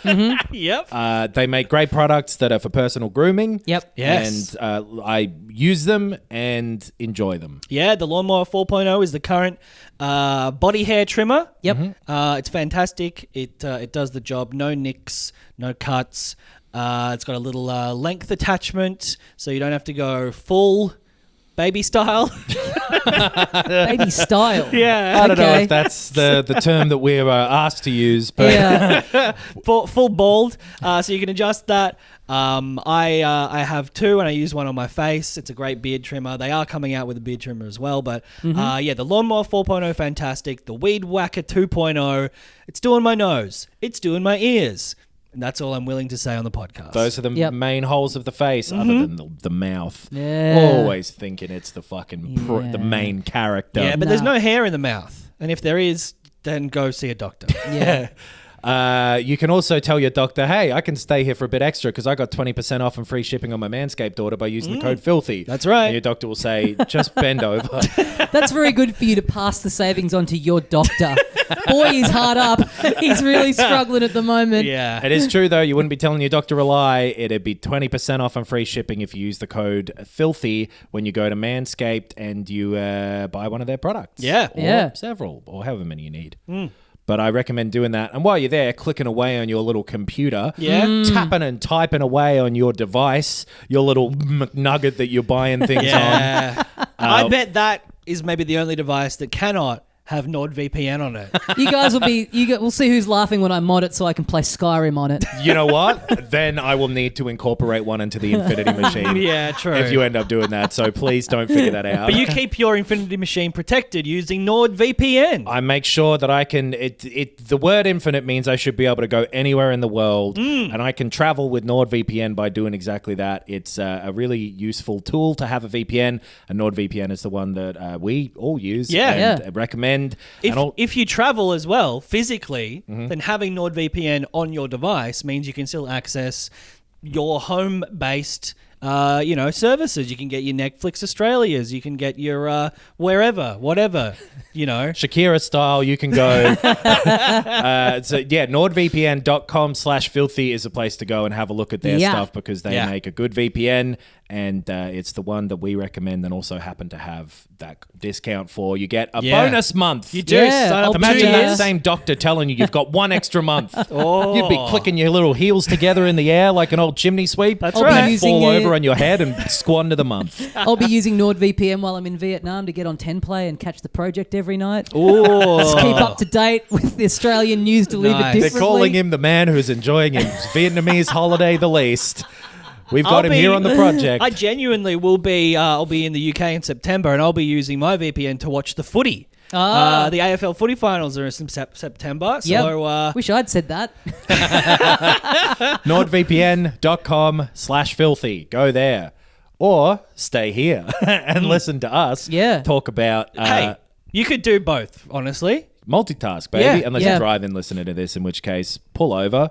Yep. They make great products that are for personal grooming. Yep. Yes. And I use them and enjoy them. Yeah, the Lawnmower 4.0 is the current body hair trimmer. Yep. It's fantastic. It does the job. No nicks, no cuts. It's got a little length attachment, so you don't have to go full baby style. Baby style. Yeah. I don't know Okay. if that's the term that we're asked to use, but Yeah. Full bald, so you can adjust that. I have two, and I use one on my face. It's a great beard trimmer. They are coming out with a beard trimmer as well, but the Lawnmower 4.0, fantastic. The Weed Whacker 2.0, it's doing my nose. It's doing my ears. And that's all I'm willing to say on the podcast. those are the Yep. main holes of the face, other than the mouth. Yeah. Always thinking it's the fucking the main character. yeah, but there's Nah. no hair in the mouth. And if there is, then go see a doctor. Yeah. You can also tell your doctor, hey, I can stay here for a bit extra because I got 20% off and free shipping on my Manscaped order by using the code FILTHY. That's right. And your doctor will say, just bend over. That's very good for you to pass the savings on to your doctor. Boy, he's hard up. He's really struggling at the moment. Yeah. It is true, though. You wouldn't be telling your doctor a lie. It'd be 20% off and free shipping if you use the code FILTHY when you go to Manscaped and you buy one of their products. Yeah. Or several, or however many you need. But I recommend doing that. And while you're there, clicking away on your little computer, tapping and typing away on your device, your little nugget that you're buying things Yeah. I bet that is maybe the only device that cannot have NordVPN on it. You guys we'll see who's laughing when I mod it so I can play Skyrim on it. on. You know what? Then I will need to incorporate one into the Infinity Machine. Yeah, true. If you end up doing that. So please don't figure that out. But you keep your Infinity Machine protected using NordVPN. I make sure that I can. The word infinite means I should be able to go anywhere in the world, and I can travel with NordVPN by doing exactly that. It's a really useful tool to have a VPN, and NordVPN is the one that we all use. And recommend. If you travel as well physically, then having NordVPN on your device means you can still access your home-based services. You can get your Netflix Australias. You can get your wherever, whatever, Shakira style, you can go. NordVPN.com/filthy is a place to go and have a look at their stuff because they make a good VPN, and it's the one that we recommend and also happen to have that discount for. You get a bonus month. You do. Sign up. Imagine that same doctor telling you you've got one extra month. You'd be clicking your little heels together in the air like an old chimney sweep. That's right. And fall over on your head and squander the month. I'll be using NordVPN while I'm in Vietnam to get on 10play and catch the project every night. Ooh. Just keep up to date with the Australian news delivered differently. They're calling him the man who's enjoying his Vietnamese holiday the least. We've got him here on the project. I genuinely will be. I'll be in the UK in September, and I'll be using my VPN to watch the footy. The AFL footy finals are in September. So wish I'd said that. NordVPN.com/filthy. Go there. Or stay here and listen to us talk about... hey, you could do both, honestly. Multitask, baby. Unless you drive in listening to this, in which case, pull over.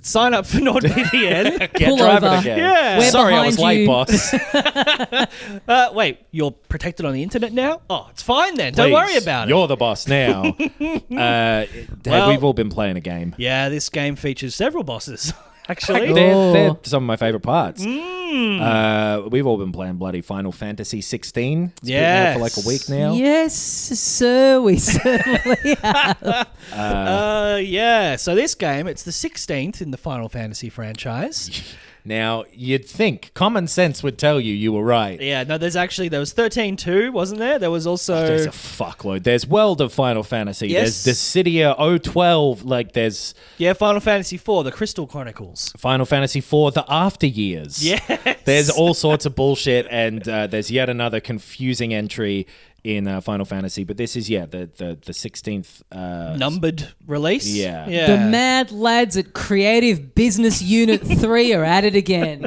Sign up for NordVPN. Get driving again. Yeah. We're Sorry, I was behind late, you. boss. Wait, you're protected on the internet now? Oh, it's fine then. Don't worry about it. You're the boss now. We've all been playing a game. Yeah, this game features several bosses, actually. They're some of my favorite parts. We've all been playing bloody Final Fantasy XVI. It's been out for like a week now. Yes, sir, we certainly have. So this game, it's the 16th in the Final Fantasy franchise. Now, you'd think common sense would tell you were right. Yeah, no, there was 13-2, wasn't there? There was also... there's a fuckload. There's World of Final Fantasy. Yes. There's Dissidia 012. Like, there's... Yeah, Final Fantasy IV, the Crystal Chronicles. Final Fantasy IV, the After Years. Yes. There's all sorts of bullshit, and there's yet another confusing entry in Final Fantasy, but this is the 16th numbered release. Yeah. The mad lads at Creative Business Unit 3 are at it again.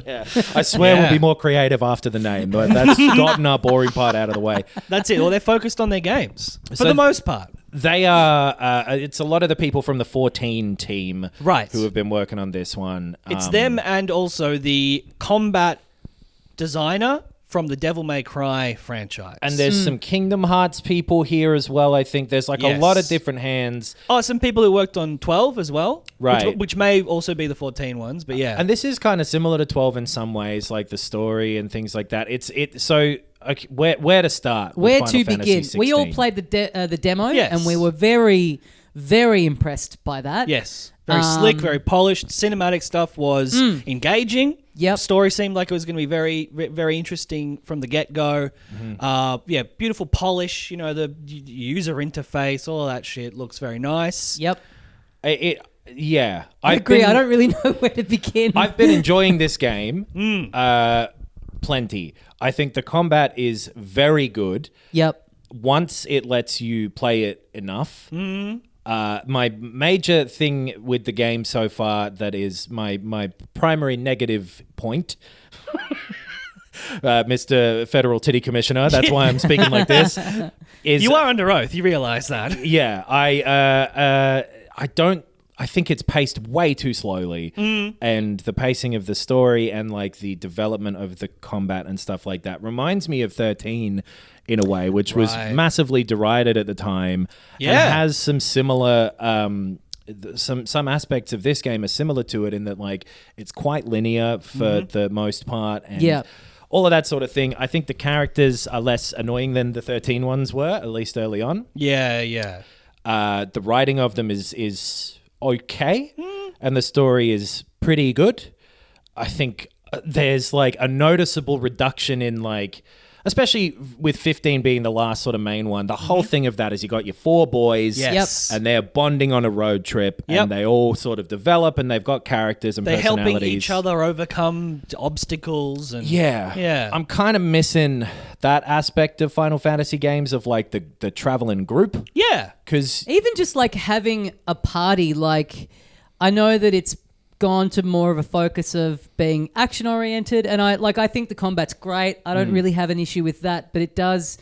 I swear we'll be more creative after the name, but that's gotten our boring part out of the way. That's it. Well, they're focused on their games for the most part. They are. It's a lot of the people from the 14 team, right, who have been working on this one. It's them and also the combat designer from the Devil May Cry franchise. And there's some Kingdom Hearts people here as well, I think. There's a lot of different hands. Oh, some people who worked on 12 as well. Right. Which may also be the 14 ones, but yeah. And this is kind of similar to 12 in some ways, like the story and things like that. So where to start? Where with to Final begin? Fantasy We all 16? played the demo, Yes. and we were very, very impressed by that. Yes. Very slick, very polished. Cinematic stuff was engaging. Yep. Story seemed like it was going to be very, very interesting from the get-go. Beautiful polish. The user interface, all of that shit looks very nice. Yep. I agree. I don't really know where to begin. I've been enjoying this game plenty. I think the combat is very good. Yep. Once it lets you play it enough. My major thing with the game so far, that is my primary negative point, Mr. Federal Titty Commissioner, that's why I'm speaking like this, is... You are under oath, you realise that. Yeah, I I think it's paced way too slowly, and the pacing of the story and like the development of the combat and stuff like that reminds me of 13 in a way, which was massively derided at the time, and has some similar. Some aspects of this game are similar to it in that like it's quite linear for the most part, and all of that sort of thing. I think the characters are less annoying than the 13 ones were, at least early on. Yeah. The writing of them is okay, and the story is pretty good. I think there's like a noticeable reduction in like, especially with 15 being the last sort of main one, the whole thing of that is you got your 4 boys and they're bonding on a road trip and they all sort of develop and they've got characters and they're personalities. helping each other overcome obstacles. And yeah. I'm kind of missing that aspect of Final Fantasy games of like the traveling group. Yeah. Because even just like having a party, like I know that it's gone to more of a focus of being action oriented, and I think the combat's great. I don't really have an issue with that, but it does.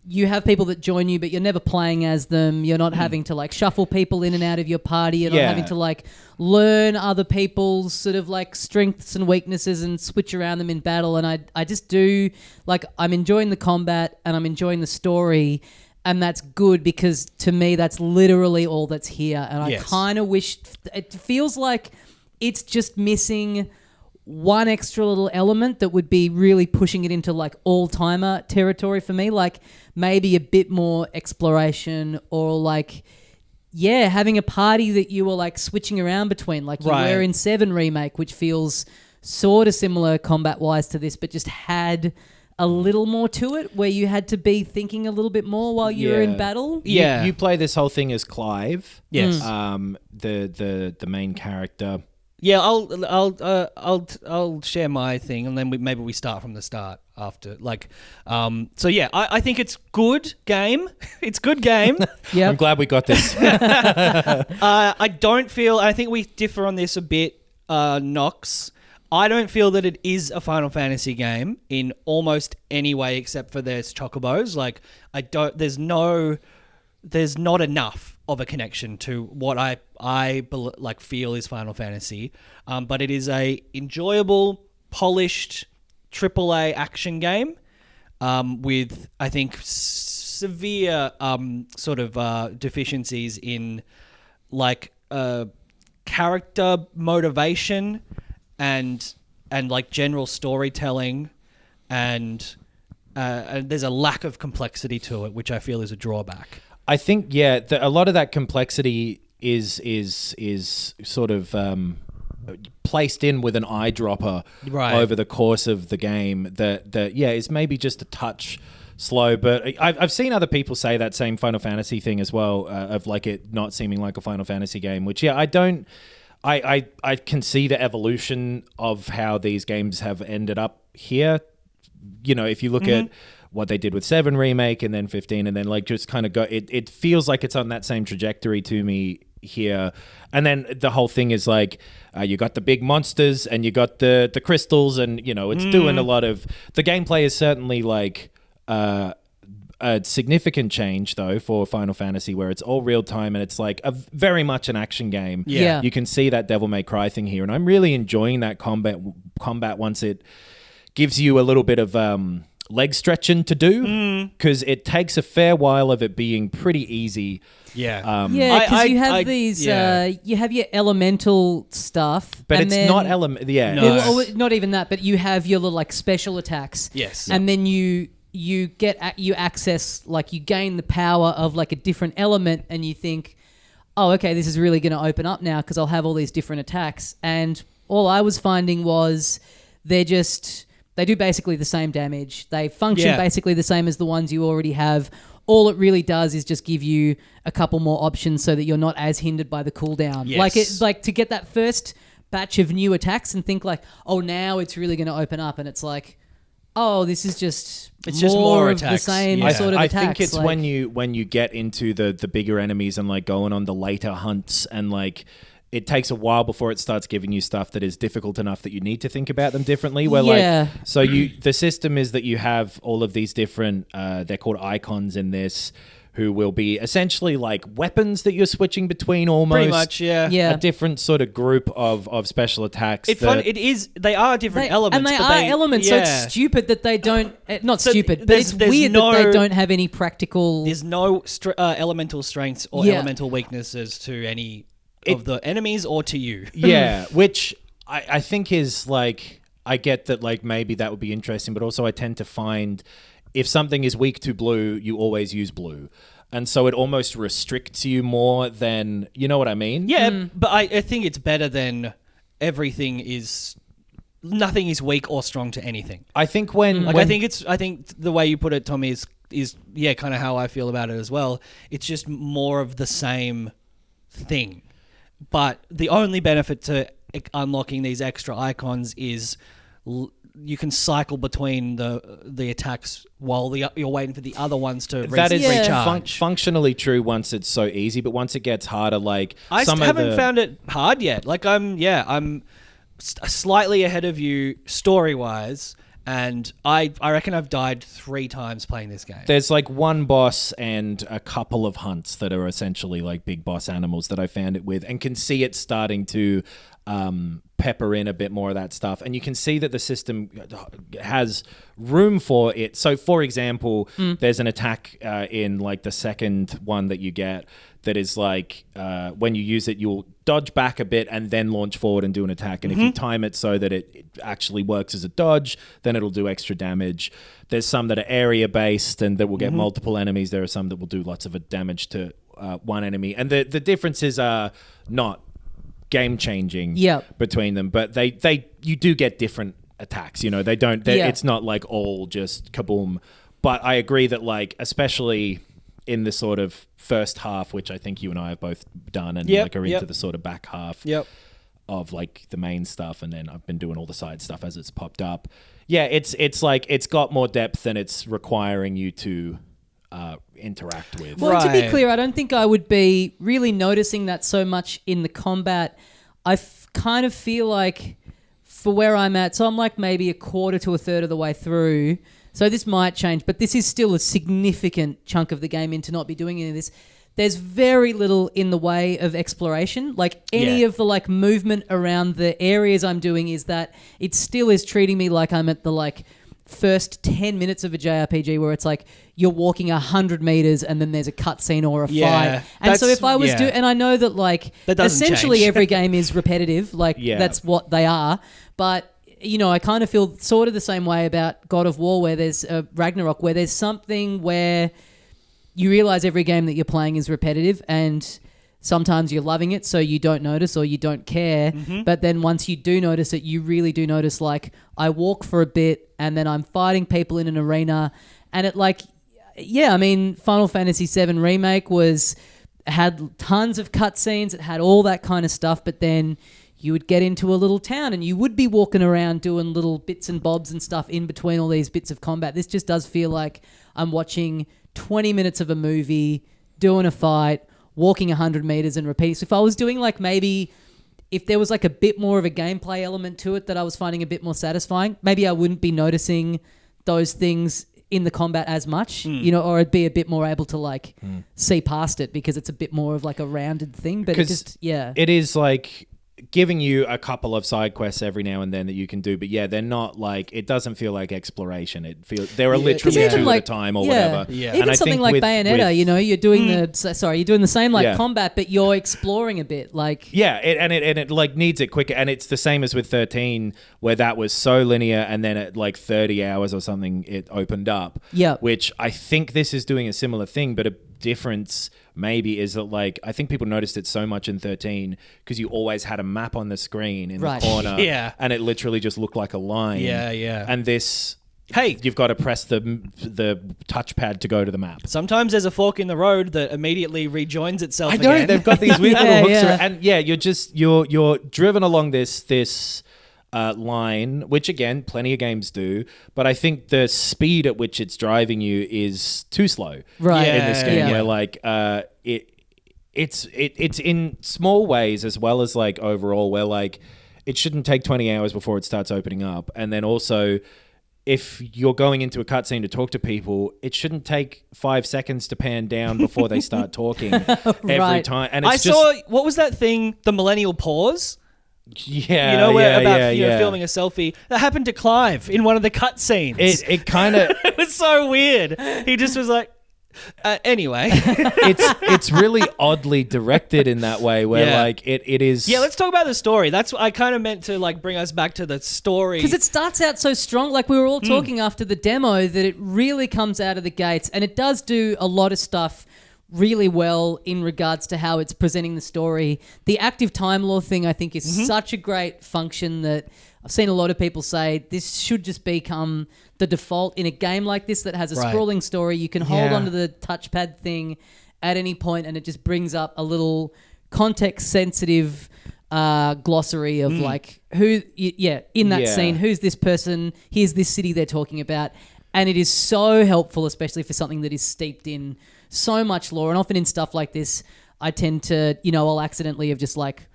You have people that join you, but you're never playing as them. You're not having to like shuffle people in and out of your party. You're not having to like learn other people's sort of like strengths and weaknesses and switch around them in battle. And I just do like, I'm enjoying the combat and I'm enjoying the story. And that's good because to me, that's literally all that's here. And I kind of wish, it feels like it's just missing one extra little element that would be really pushing it into like all-timer territory for me. Like maybe a bit more exploration or like, having a party that you were like switching around between. Like you were in 7 Remake, which feels sort of similar combat-wise to this, but just had a little more to it where you had to be thinking a little bit more while you were in battle. You play this whole thing as Clive. Yes. The main character. Yeah, I'll share my thing, and then maybe we start from the start after. Like, I think it's good game. It's good game. Yeah, I'm glad we got this. I don't feel. I think we differ on this a bit, Nox. I don't feel that it is a Final Fantasy game in almost any way except for there's chocobos. Like, there's not enough of a connection to what I feel is Final Fantasy, but it is a enjoyable, polished AAA action game with I think severe sort of deficiencies in like character motivation and like general storytelling and there's a lack of complexity to it, which I feel is a drawback. I think, a lot of that complexity is sort of placed in with an eyedropper over the course of the game that is maybe just a touch slow. But I've seen other people say that same Final Fantasy thing as well, of like it not seeming like a Final Fantasy game, which, I don't... I can see the evolution of how these games have ended up here. You know, if you look at what they did with 7 Remake and then 15 and then like just kind of go, it feels like it's on that same trajectory to me here. And then the whole thing is like, you got the big monsters and you got the crystals and, you know, it's doing a lot of... The gameplay is certainly like... a significant change though for Final Fantasy where it's all real time and it's like very much an action game. Yeah. You can see that Devil May Cry thing here, and I'm really enjoying that combat once it gives you a little bit of leg stretching to do, because it takes a fair while of it being pretty easy. Yeah, because you have these, you have your elemental stuff, but and it's not element. Yeah, no. Not even that. But you have your little like special attacks. Yes, and then you access, like you gain the power of like a different element, and you think, oh, okay, this is really going to open up now because I'll have all these different attacks. And all I was finding was they do basically the same damage. They function basically the same as the ones you already have. All it really does is just give you a couple more options so that you're not as hindered by the cooldown. Yes. Like to get that first batch of new attacks and think like, oh, now it's really going to open up, and it's like, oh, this is just more of attacks. The same sort of attacks. I think it's like, when you get into the bigger enemies and like going on the later hunts, and like it takes a while before it starts giving you stuff that is difficult enough that you need to think about them differently. Where the system is that you have all of these different they're called icons in this, who will be essentially like weapons that you're switching between almost. Pretty much, yeah. Yeah. A different sort of group of special attacks. They are different elements. And they but are elements, so yeah. it's stupid that they don't... not So stupid, but there's- it's there's weird no- that they don't have any practical... There's no elemental strengths or Yeah. elemental weaknesses to any of the enemies or to you. Yeah, which I think is like, I get that like maybe that would be interesting, but also I tend to find if something is weak to blue, you always use blue. And so it almost restricts you more than, you know what I mean? Yeah, but I think it's better than nothing is weak or strong to anything. I think when... I think the way you put it, Tommy, is kind of how I feel about it as well. It's just more of the same thing. But the only benefit to unlocking these extra icons is you can cycle between the attacks while you're waiting for the other ones to that is recharge. functionally true once it's so easy, but once it gets harder, like I haven't found it hard yet. Like I'm slightly ahead of you story-wise, and I reckon I've died 3 times playing this game. There's like one boss and a couple of hunts that are essentially like big boss animals that I found it with, and can see it starting to pepper in a bit more of that stuff. And you can see that the system has room for it. So, for example, there's an attack in like the second one that you get that is like when you use it, you'll dodge back a bit and then launch forward and do an attack. And if you time it so that it actually works as a dodge, then it'll do extra damage. There's some that are area based and that will get multiple enemies. There are some that will do lots of damage to one enemy. And the differences are not game changing between them, but you do get different attacks. You know, it's not like all just kaboom. But I agree that like, especially in the sort of first half, which I think you and I have both done, and like are into the sort of back half of like the main stuff, and then I've been doing all the side stuff as it's popped up. Yeah, it's like it's got more depth and it's requiring you to interact with. Well, to be clear, I don't think I would be really noticing that so much in the combat. I kind of feel like for where I'm at, so I'm like maybe a quarter to a third of the way through. So this might change, but this is still a significant chunk of the game into not be doing any of this. There's very little in the way of exploration. Like any of the like movement around the areas I'm doing is that it still is treating me like I'm at the like first 10 minutes of a JRPG where it's like you're walking 100 meters and then there's a cutscene or a fight. And so if I was and I know that like that essentially change. every game is repetitive, like that's what they are. But you know, I kind of feel sort of the same way about God of War, where there's Ragnarok, where there's something where you realize every game that you're playing is repetitive, and sometimes you're loving it, so you don't notice or you don't care. But then once you do notice it, you really do notice, like, I walk for a bit and then I'm fighting people in an arena, and it like, I mean, Final Fantasy VII Remake had tons of cutscenes, it had all that kind of stuff, but then you would get into a little town and you would be walking around doing little bits and bobs and stuff in between all these bits of combat. This just does feel like I'm watching 20 minutes of a movie, doing a fight, walking 100 meters and repeating. So if I was doing like maybe if there was like a bit more of a gameplay element to it that I was finding a bit more satisfying, maybe I wouldn't be noticing those things in the combat as much, you know, or I'd be a bit more able to like see past it because it's a bit more of like a rounded thing. But it just, it is like giving you a couple of side quests every now and then that you can do, but they're not like, it doesn't feel like exploration. It feels there are literally two at a time or whatever. Yeah. Even something like Bayonetta, you know, you're doing you're doing the same like combat, but you're exploring a bit. Like it like needs it quicker, and it's the same as with 13, where that was so linear, and then at like 30 hours or something, it opened up. Yeah, which I think this is doing a similar thing, but a difference maybe is that like I think people noticed it so much in 13 because you always had a map on the screen in the corner, and it literally just looked like a line. And this, hey, you've got to press the touchpad to go to the map. Sometimes there's a fork in the road that immediately rejoins itself. I know again. they've got these weird little hooks around, and you're driven along this line, which again, plenty of games do, but I think the speed at which it's driving you is too slow. Right. In this game, where like it's in small ways as well as like overall, where like it shouldn't take 20 hours before it starts opening up, and then also if you're going into a cutscene to talk to people, it shouldn't take 5 seconds to pan down before they start talking every Right. time. And I it's saw, what was that thing? The millennial pause? yeah, You know, where about yeah. filming a selfie. That happened to Clive in one of the cutscenes. It kind of It was so weird. He just was like, anyway. it's really oddly directed in that way, where Yeah. like it is. Yeah, let's talk about the story. That's what I kind of meant to like bring us back to the story. Because it starts out so strong. Like we were all talking after the demo that it really comes out of the gates, and it does do a lot of stuff really well in regards to how it's presenting the story. The active time law thing, I think, is such a great function that I've seen a lot of people say this should just become the default in a game like this that has a Right. scrolling story. You can hold Yeah. onto the touchpad thing at any point and it just brings up a little context-sensitive glossary of like in that Yeah. scene, who's this person, here's this city they're talking about. And it is so helpful, especially for something that is steeped in so much lore. And often in stuff like this, I tend to, I'll accidentally have just like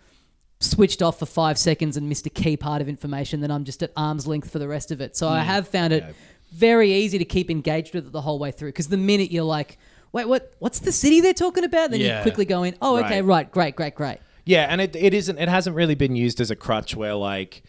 switched off for 5 seconds and missed a key part of information that I'm just at arm's length for the rest of it. So I have found it very easy to keep engaged with it the whole way through. Because the minute you're like, wait, what's the city they're talking about? Then you quickly go in, oh, okay, right, great. Yeah, and it hasn't really been used as a crutch where like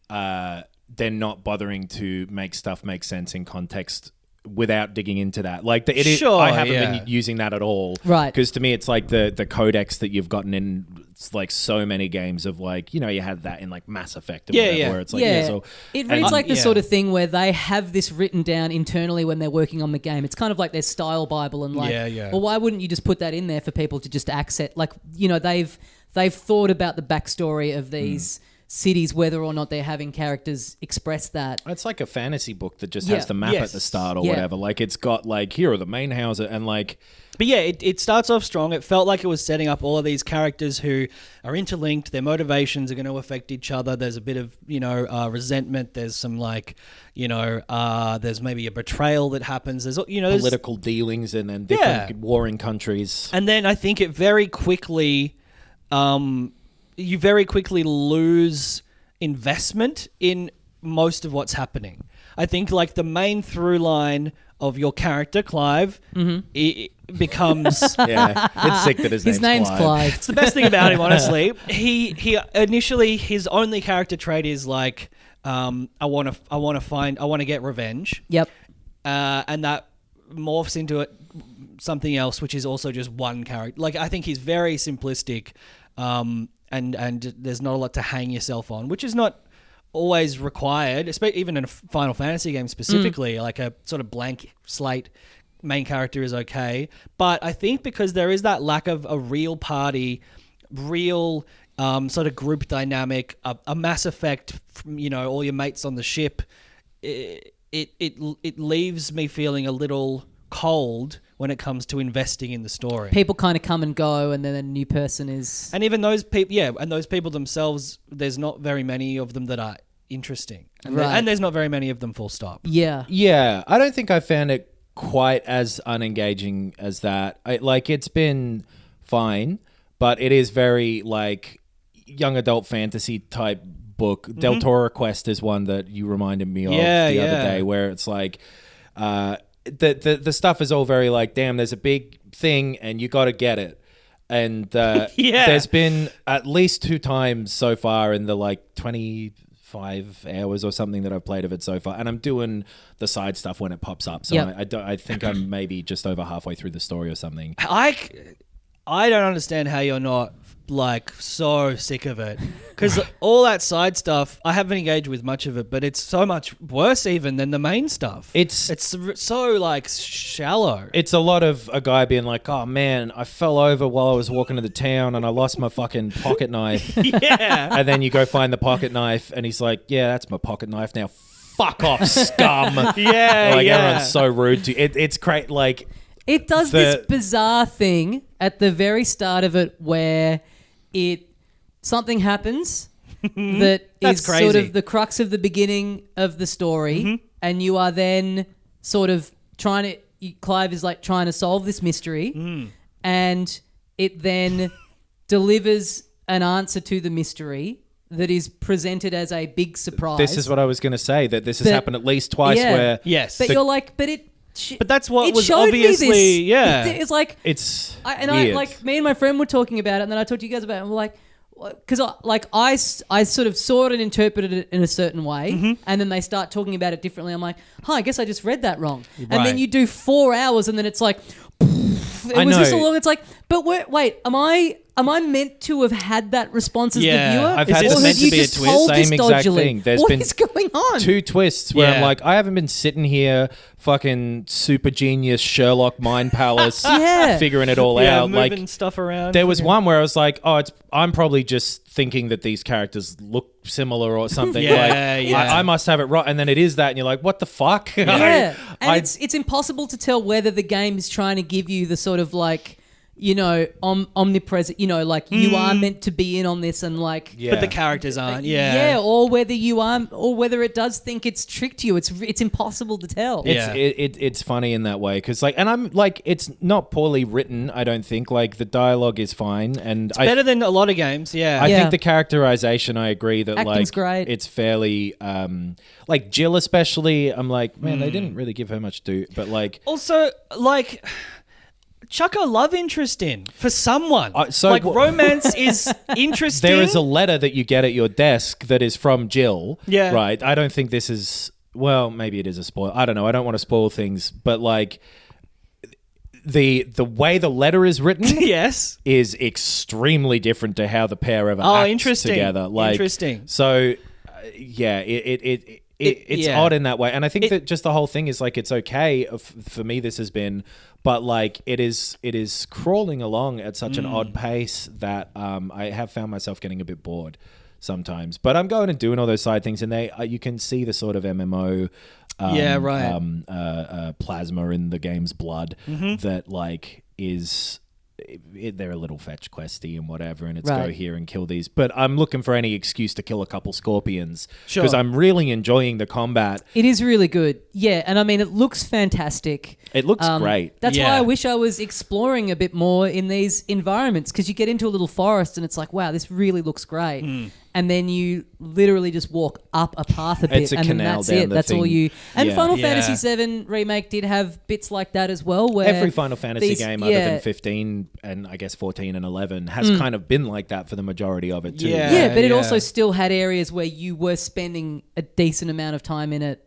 they're not bothering to make stuff make sense in context without digging into that. Like Sure, I haven't been using that at all. Right. Because to me, it's like the codex that you've gotten in like so many games of like, you had that in like Mass Effect or whatever, where it's like, so it reads like the yeah. sort of thing where they have this written down internally when they're working on the game. It's kind of like their style Bible and like, well, why wouldn't you just put that in there for people to just access? Like, they've thought about the backstory of these cities, whether or not they're having characters express that. it's like a fantasy book that just has the map at the start or Yeah. whatever. Like it's got like, here are the main houses and like, But yeah, it starts off strong. It felt like it was setting up all of these characters who are interlinked. Their motivations are going to affect each other. There's a bit of, resentment. There's some like, there's maybe a betrayal that happens. There's, there's political dealings and then different warring countries. And then I think it very quickly, you very quickly lose investment in most of what's happening. I think like the main through line of your character, Clive, it becomes... Yeah, it's sick that his name's Clive. It's the best thing about him, honestly. He initially, his only character trait is like, I want to get revenge. Yep. And that morphs into something else, which is also just one character. Like, I think he's very simplistic, and there's not a lot to hang yourself on, which is not always required, especially even in a Final Fantasy game specifically. Like a sort of blank slate main character is okay. But I think because there is that lack of a real party, real sort of group dynamic, a Mass Effect, all your mates on the ship, it leaves me feeling a little cold when it comes to investing in the story. People kind of come and go, and then a new person is... And even those people, and those people themselves, there's not very many of them that are interesting. And there's not very many of them full stop. Yeah. Yeah, I don't think I found it quite as unengaging as that. It's been fine, but it is very like young adult fantasy type book. Del Toro Quest is one that you reminded me of the other day, where it's like the stuff is all very like, damn, there's a big thing and you got to get it. And there's been at least 2 times so far in the like 25 hours or something that I've played of it so far, and I'm doing the side stuff when it pops up. So I think I'm maybe just over halfway through the story or something. I don't understand how you're not like so sick of it, because all that side stuff, I haven't engaged with much of it, but it's so much worse even than the main stuff. It's so like shallow. It's a lot of a guy being like, oh man, I fell over while I was walking to the town and I lost my fucking pocket knife. Yeah. And then you go find the pocket knife and he's like, yeah, that's my pocket knife now. Fuck off, scum. Everyone's so rude to you. It's great. Like, it does this bizarre thing at the very start of it where something happens that is crazy. sort of the crux of the beginning of the story, and you are then sort of Clive is like trying to solve this mystery, and it then delivers an answer to the mystery that is presented as a big surprise. This is what I was going to say, that this has happened at least twice where... Yes. But you're like, but it... But that's what it was showed obviously, me this. yeah. It's like... It's I weird. me and my friend were talking about it, and then I talked to you guys about it, and we're like... Because I sort of saw it and interpreted it in a certain way, and then they start talking about it differently. I'm like, I guess I just read that wrong. And then you do 4 hours, and then it's like... It was just so long. It's like, but wait, am I meant to have had that response as the viewer? I've had this the meant to be a twist. twist? Same exact thing. There's What been is going on? 2 twists where I'm Yeah. like, I haven't been sitting here fucking super genius Sherlock Mind Palace Yeah. figuring it all Yeah, out. moving Like, stuff around. there was one where I was like, I'm probably just thinking that these characters look similar or something. Yeah, like, yeah. I must have it right. And then it is that, and you're like, what the fuck? Yeah, and I- it's impossible to tell whether the game is trying to give you the sort of like, you know, omnipresent, you know, like you are meant to be in on this, and like, Yeah. But the characters aren't, yeah. or whether you are, or whether it does think it's tricked you. It's impossible to tell. Yeah. It's funny in that way because like, and I'm like, it's not poorly written. I don't think like the dialogue is fine, and It's better than a lot of games, yeah. I Yeah. think the characterization, I agree that Acting's like great. it's fairly like Jill especially. I'm like, man, they didn't really give her much to do, but like. Also, like, chuck a love interest in for someone. So like, wh- romance is interesting. There is a letter that you get at your desk that is from Jill. Yeah. Right. I don't think this is. Well, maybe it is a spoil. I don't know. I don't want to spoil things, but like the way the letter is written Yes. is extremely different to how the pair ever Oh, acts interesting. together. Like, Interesting. So, yeah, it's yeah. odd in that way, and I think that just the whole thing is like it's okay for me. This has been, but like it is crawling along at such an odd pace that I have found myself getting a bit bored sometimes. But I'm going and doing all those side things, and you can see the sort of MMO. Yeah, right. Plasma in the game's blood Mm-hmm. that like is. They're a little fetch questy and whatever, and it's Right. go here and kill these. But I'm looking for any excuse to kill a couple scorpions Sure. because I'm really enjoying the combat. It is really good. Yeah, and I mean, it looks fantastic. It looks great. That's why Yeah. I wish I was exploring a bit more in these environments, because you get into a little forest and it's like, wow, this really looks great. And then you literally just walk up a path a bit, It's a and then canal that's down it. the That's all thing. you. And Yeah. Final Yeah. Fantasy VII Remake did have bits like that as well. Where Every Final Fantasy these- game yeah, other than 15 and I guess 14 and 11 has kind of been like that for the majority of it too. Yeah. Yeah, but it yeah. also still had areas where you were spending a decent amount of time in it,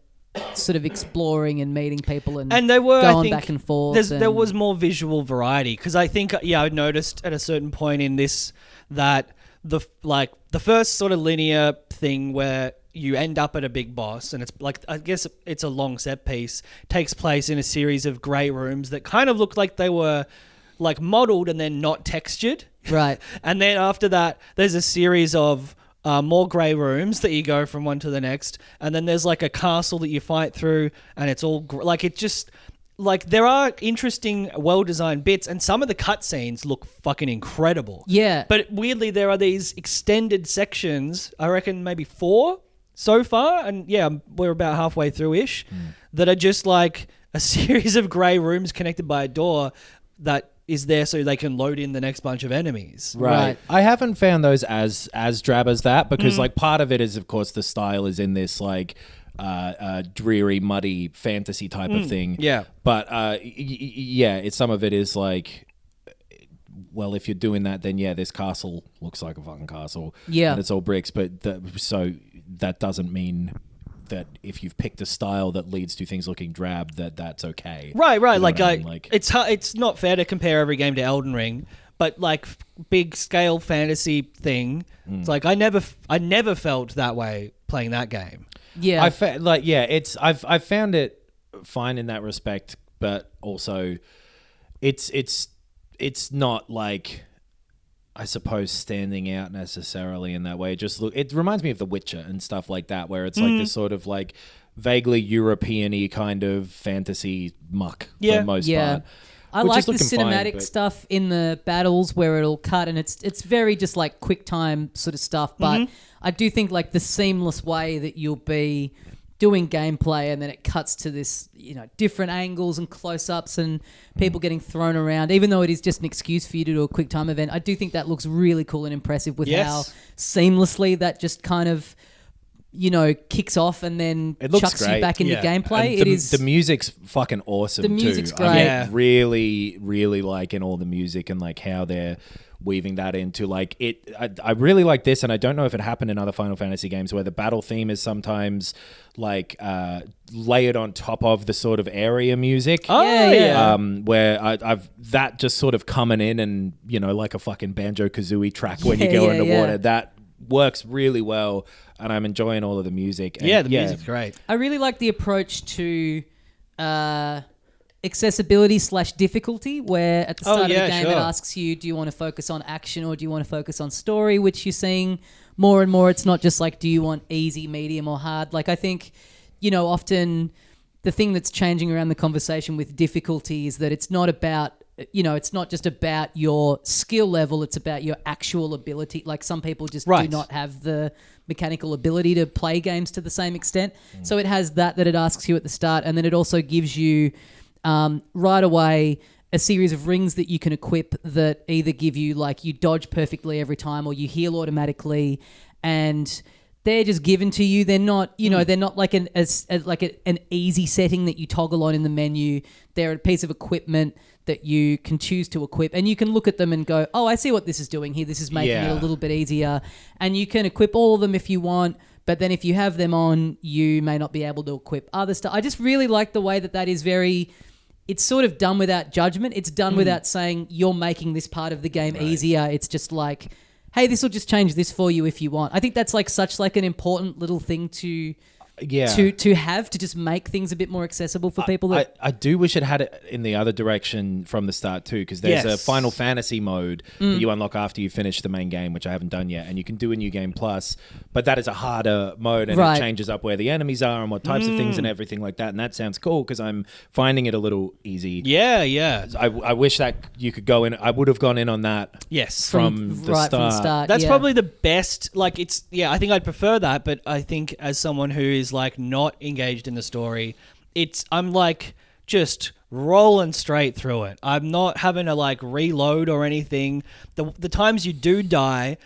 sort of exploring and meeting people and And they were going I think, back and forth. There was more visual variety because I think I noticed at a certain point in this that the first sort of linear thing where you end up at a big boss and it's like, I guess it's a long set piece, takes place in a series of grey rooms that kind of looked like they were like modeled and then not textured. Right. And then after that, there's a series of more grey rooms that you go from one to the next. And then there's like a castle that you fight through and it's all like it just... Like, there are interesting, well-designed bits, and some of the cutscenes look fucking incredible. Yeah. But weirdly, there are these extended sections, I reckon maybe 4 so far, and yeah, we're about halfway through-ish, that are just like a series of grey rooms connected by a door that is there so they can load in the next bunch of enemies. Right. I haven't found those as drab as that because like part of it is of course the style is in this like dreary, muddy fantasy type of thing. Yeah. But yeah, some of it is like, well, if you're doing that, then yeah, this castle looks like a fucking castle. Yeah. And it's all bricks, but so that doesn't mean that if you've picked a style that leads to things looking drab, that's okay. Right. You know Like, what I mean? it's hard, it's not fair to compare every game to Elden Ring, but like big scale fantasy thing, it's like I never felt that way playing that game. Yeah. I've found it fine in that respect, but also it's not like I suppose standing out necessarily in that way. It reminds me of The Witcher and stuff like that, where it's like this sort of like vaguely European-y kind of fantasy muck for Yeah. the most Yeah. part. I which like is the looking fine, cinematic but- stuff in the battles where it'll cut and it's very just like quick time sort of stuff. But I do think like the seamless way that you'll be doing gameplay, and then it cuts to this, different angles and close-ups and people getting thrown around. Even though it is just an excuse for you to do a quick time event, I do think that looks really cool and impressive with how seamlessly that just kind of, kicks off and then chucks you back into gameplay. And the music's fucking awesome too. The music's great. I'm really, really liking all the music and like how they're weaving that into like it. I really like this, and I don't know if it happened in other Final Fantasy games where the battle theme is sometimes like layered on top of the sort of area music. Where I've that just sort of coming in and like a fucking Banjo-Kazooie track when you go underwater. That works really well, and I'm enjoying all of the music. And the music's great. I really like the approach to accessibility / difficulty, where at the start of the game it asks you, do you want to focus on action or do you want to focus on story, which you're seeing more and more. It's not just like, do you want easy, medium or hard? Like I think, often the thing that's changing around the conversation with difficulty is that it's not about, it's not just about your skill level, it's about your actual ability. Like some people just do not have the mechanical ability to play games to the same extent. So it has that it asks you at the start, and then it also gives you right away a series of rings that you can equip that either give you like you dodge perfectly every time or you heal automatically, and they're just given to you. They're not, they're not like an easy setting that you toggle on in the menu. They're a piece of equipment that you can choose to equip, and you can look at them and go, oh, I see what this is doing here. This is making it a little bit easier, and you can equip all of them if you want. But then if you have them on, you may not be able to equip other stuff. I just really like the way that is very... It's sort of done without judgment. It's done without saying you're making this part of the game easier. It's just like, hey, this will just change this for you if you want. I think that's like such like an important little thing to have to just make things a bit more accessible for people. I do wish it had it in the other direction from the start too, because there's a Final Fantasy mode that you unlock after you finish the main game, which I haven't done yet, and you can do a new game plus, but that is a harder mode, and it changes up where the enemies are and what types of things and everything like that, and that sounds cool because I'm finding it a little easy. I wish that you could go in. I would have gone in on that from the start. That's probably the best. Like I think I'd prefer that, but I think as someone who is like not engaged in the story, I'm like just rolling straight through it. I'm not having to like reload or anything. The times you do die,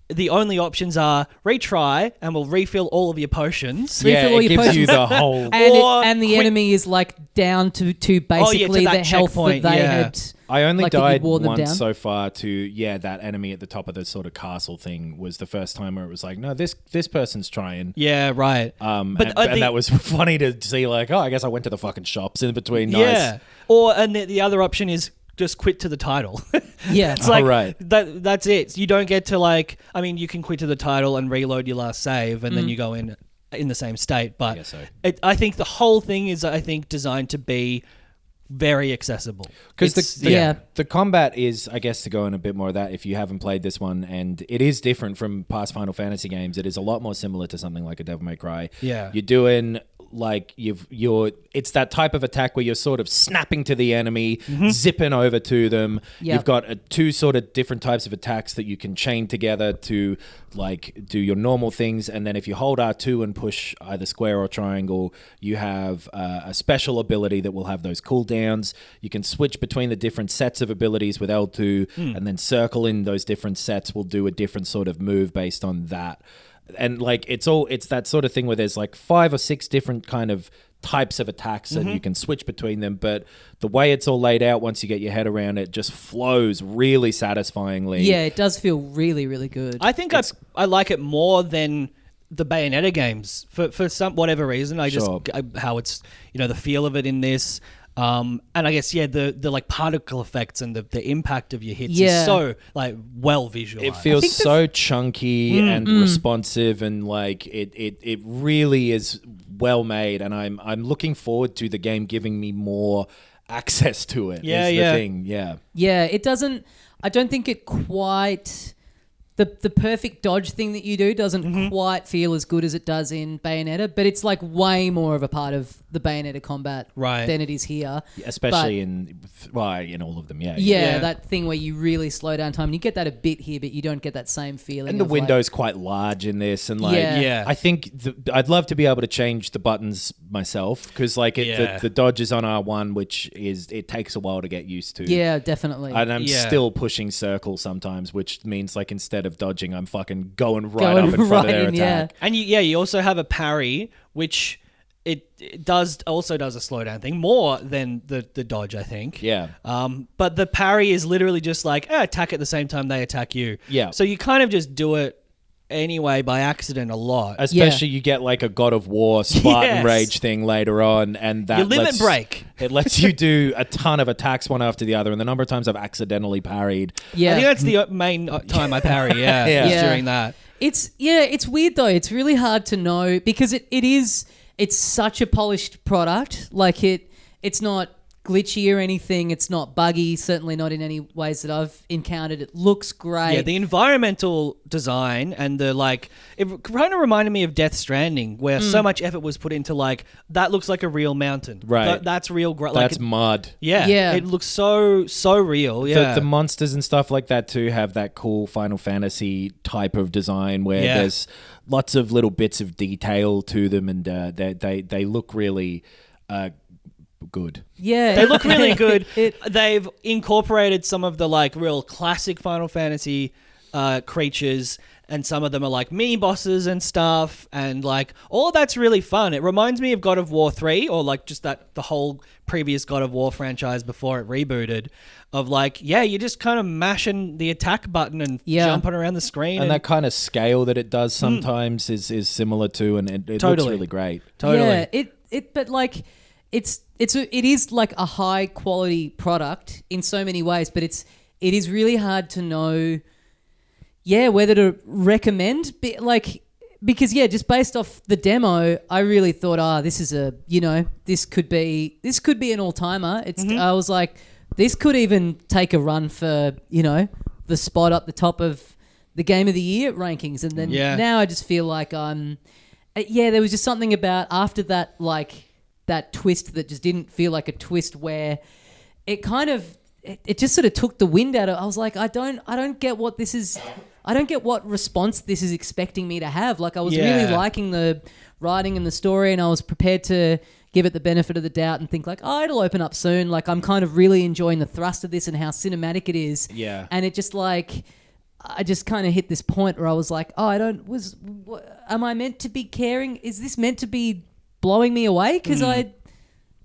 the only options are retry and we'll refill all of your potions. It gives you the whole... and the enemy is like down to basically the health that they had. I only died once so far to, that enemy at the top of the sort of castle thing was the first time where it was like, no, this person's trying. Yeah, right. But that was funny to see like, oh, I guess I went to the fucking shops in between. Yeah. And the other option is just quit to the title. It's like, that's it. You don't get to like, I mean, you can quit to the title and reload your last save and then you go in the same state. But I think the whole thing is, designed to be very accessible. Because the combat is, I guess, to go in a bit more of that if you haven't played this one, and it is different from past Final Fantasy games. It is a lot more similar to something like a Devil May Cry. Yeah. You're doing like it's that type of attack where you're sort of snapping to the enemy, zipping over to them. You've got two sort of different types of attacks that you can chain together to like do your normal things, and then if you hold R2 and push either square or triangle, you have a special ability that will have those cooldowns. You can switch between the different sets of abilities with L2, and then circle in those different sets will do a different sort of move based on that. And like it's that sort of thing where there's like 5 or 6 different kind of types of attacks and you can switch between them, but the way it's all laid out, once you get your head around it, just flows really satisfyingly. Yeah, it does feel really, really good. I think I like it more than the Bayonetta games for some whatever reason. How it's the feel of it in this. And I guess the like particle effects and the impact of your hits is so like well visualized. It feels so chunky and responsive, and like it really is well made. And I'm looking forward to the game giving me more access to it. Yeah. It doesn't. I don't think it quite the perfect dodge thing that you do doesn't quite feel as good as it does in Bayonetta, but it's like way more of a part of the Bayonetta combat than it is here. Especially in all of them, Yeah, that thing where you really slow down time. And you get that a bit here, but you don't get that same feeling. And the window's quite large in this, and I think I'd love to be able to change the buttons myself because the dodge is on R1, which it takes a while to get used to. Yeah, definitely. And I'm still pushing circle sometimes, which means instead of dodging, I'm fucking going right up in front of their attack. And you also have a parry, which it also does a slowdown thing more than the dodge, I think. Yeah. But the parry is literally just attack at the same time they attack you. Yeah. So you kind of just do it anyway by accident a lot. Especially you get a God of War Spartan Rage thing later on, and that your limit break. It lets you do a ton of attacks one after the other, and the number of times I've accidentally parried. Yeah. I think that's the main time I parry, is during that. It's weird though. It's really hard to know because it's such a polished product. It's not glitchy or anything. It's not buggy, certainly not in any ways that I've encountered. It looks great. Yeah, the environmental design and it kind of reminded me of Death Stranding, where so much effort was put into that looks like a real mountain. Right. That's real. That's mud. Yeah. It looks so real. Yeah. The monsters and stuff like that too have that cool Final Fantasy type of design where there's lots of little bits of detail to them, and they look really good. Yeah. They look really good. They've incorporated some of the real classic Final Fantasy creatures, and some of them are mini bosses and stuff, and all of that's really fun. It reminds me of God of War 3 or just the whole previous God of War franchise before it rebooted of you're just kind of mashing the attack button and jumping around the screen. And that kind of scale that it does sometimes is similar to, and it looks really great. Totally. Yeah, but it is a high quality product in so many ways, but it is really hard to know, whether to recommend. Because just based off the demo, I really thought, this is this could be an all timer. I was like, this could even take a run for the spot up the top of the Game of the Year rankings, and then now I just feel like there was just something about after that that twist that just didn't feel like a twist, where it kind of it just sort of took the wind out of. I was like, I don't get what this is. I don't get what response this is expecting me to have. I was really liking the writing and the story, and I was prepared to give it the benefit of the doubt and think it'll open up soon. I'm kind of really enjoying the thrust of this and how cinematic it is. Yeah. And it just I just kind of hit this point where I was like, am I meant to be caring? Is this meant to be blowing me away? Because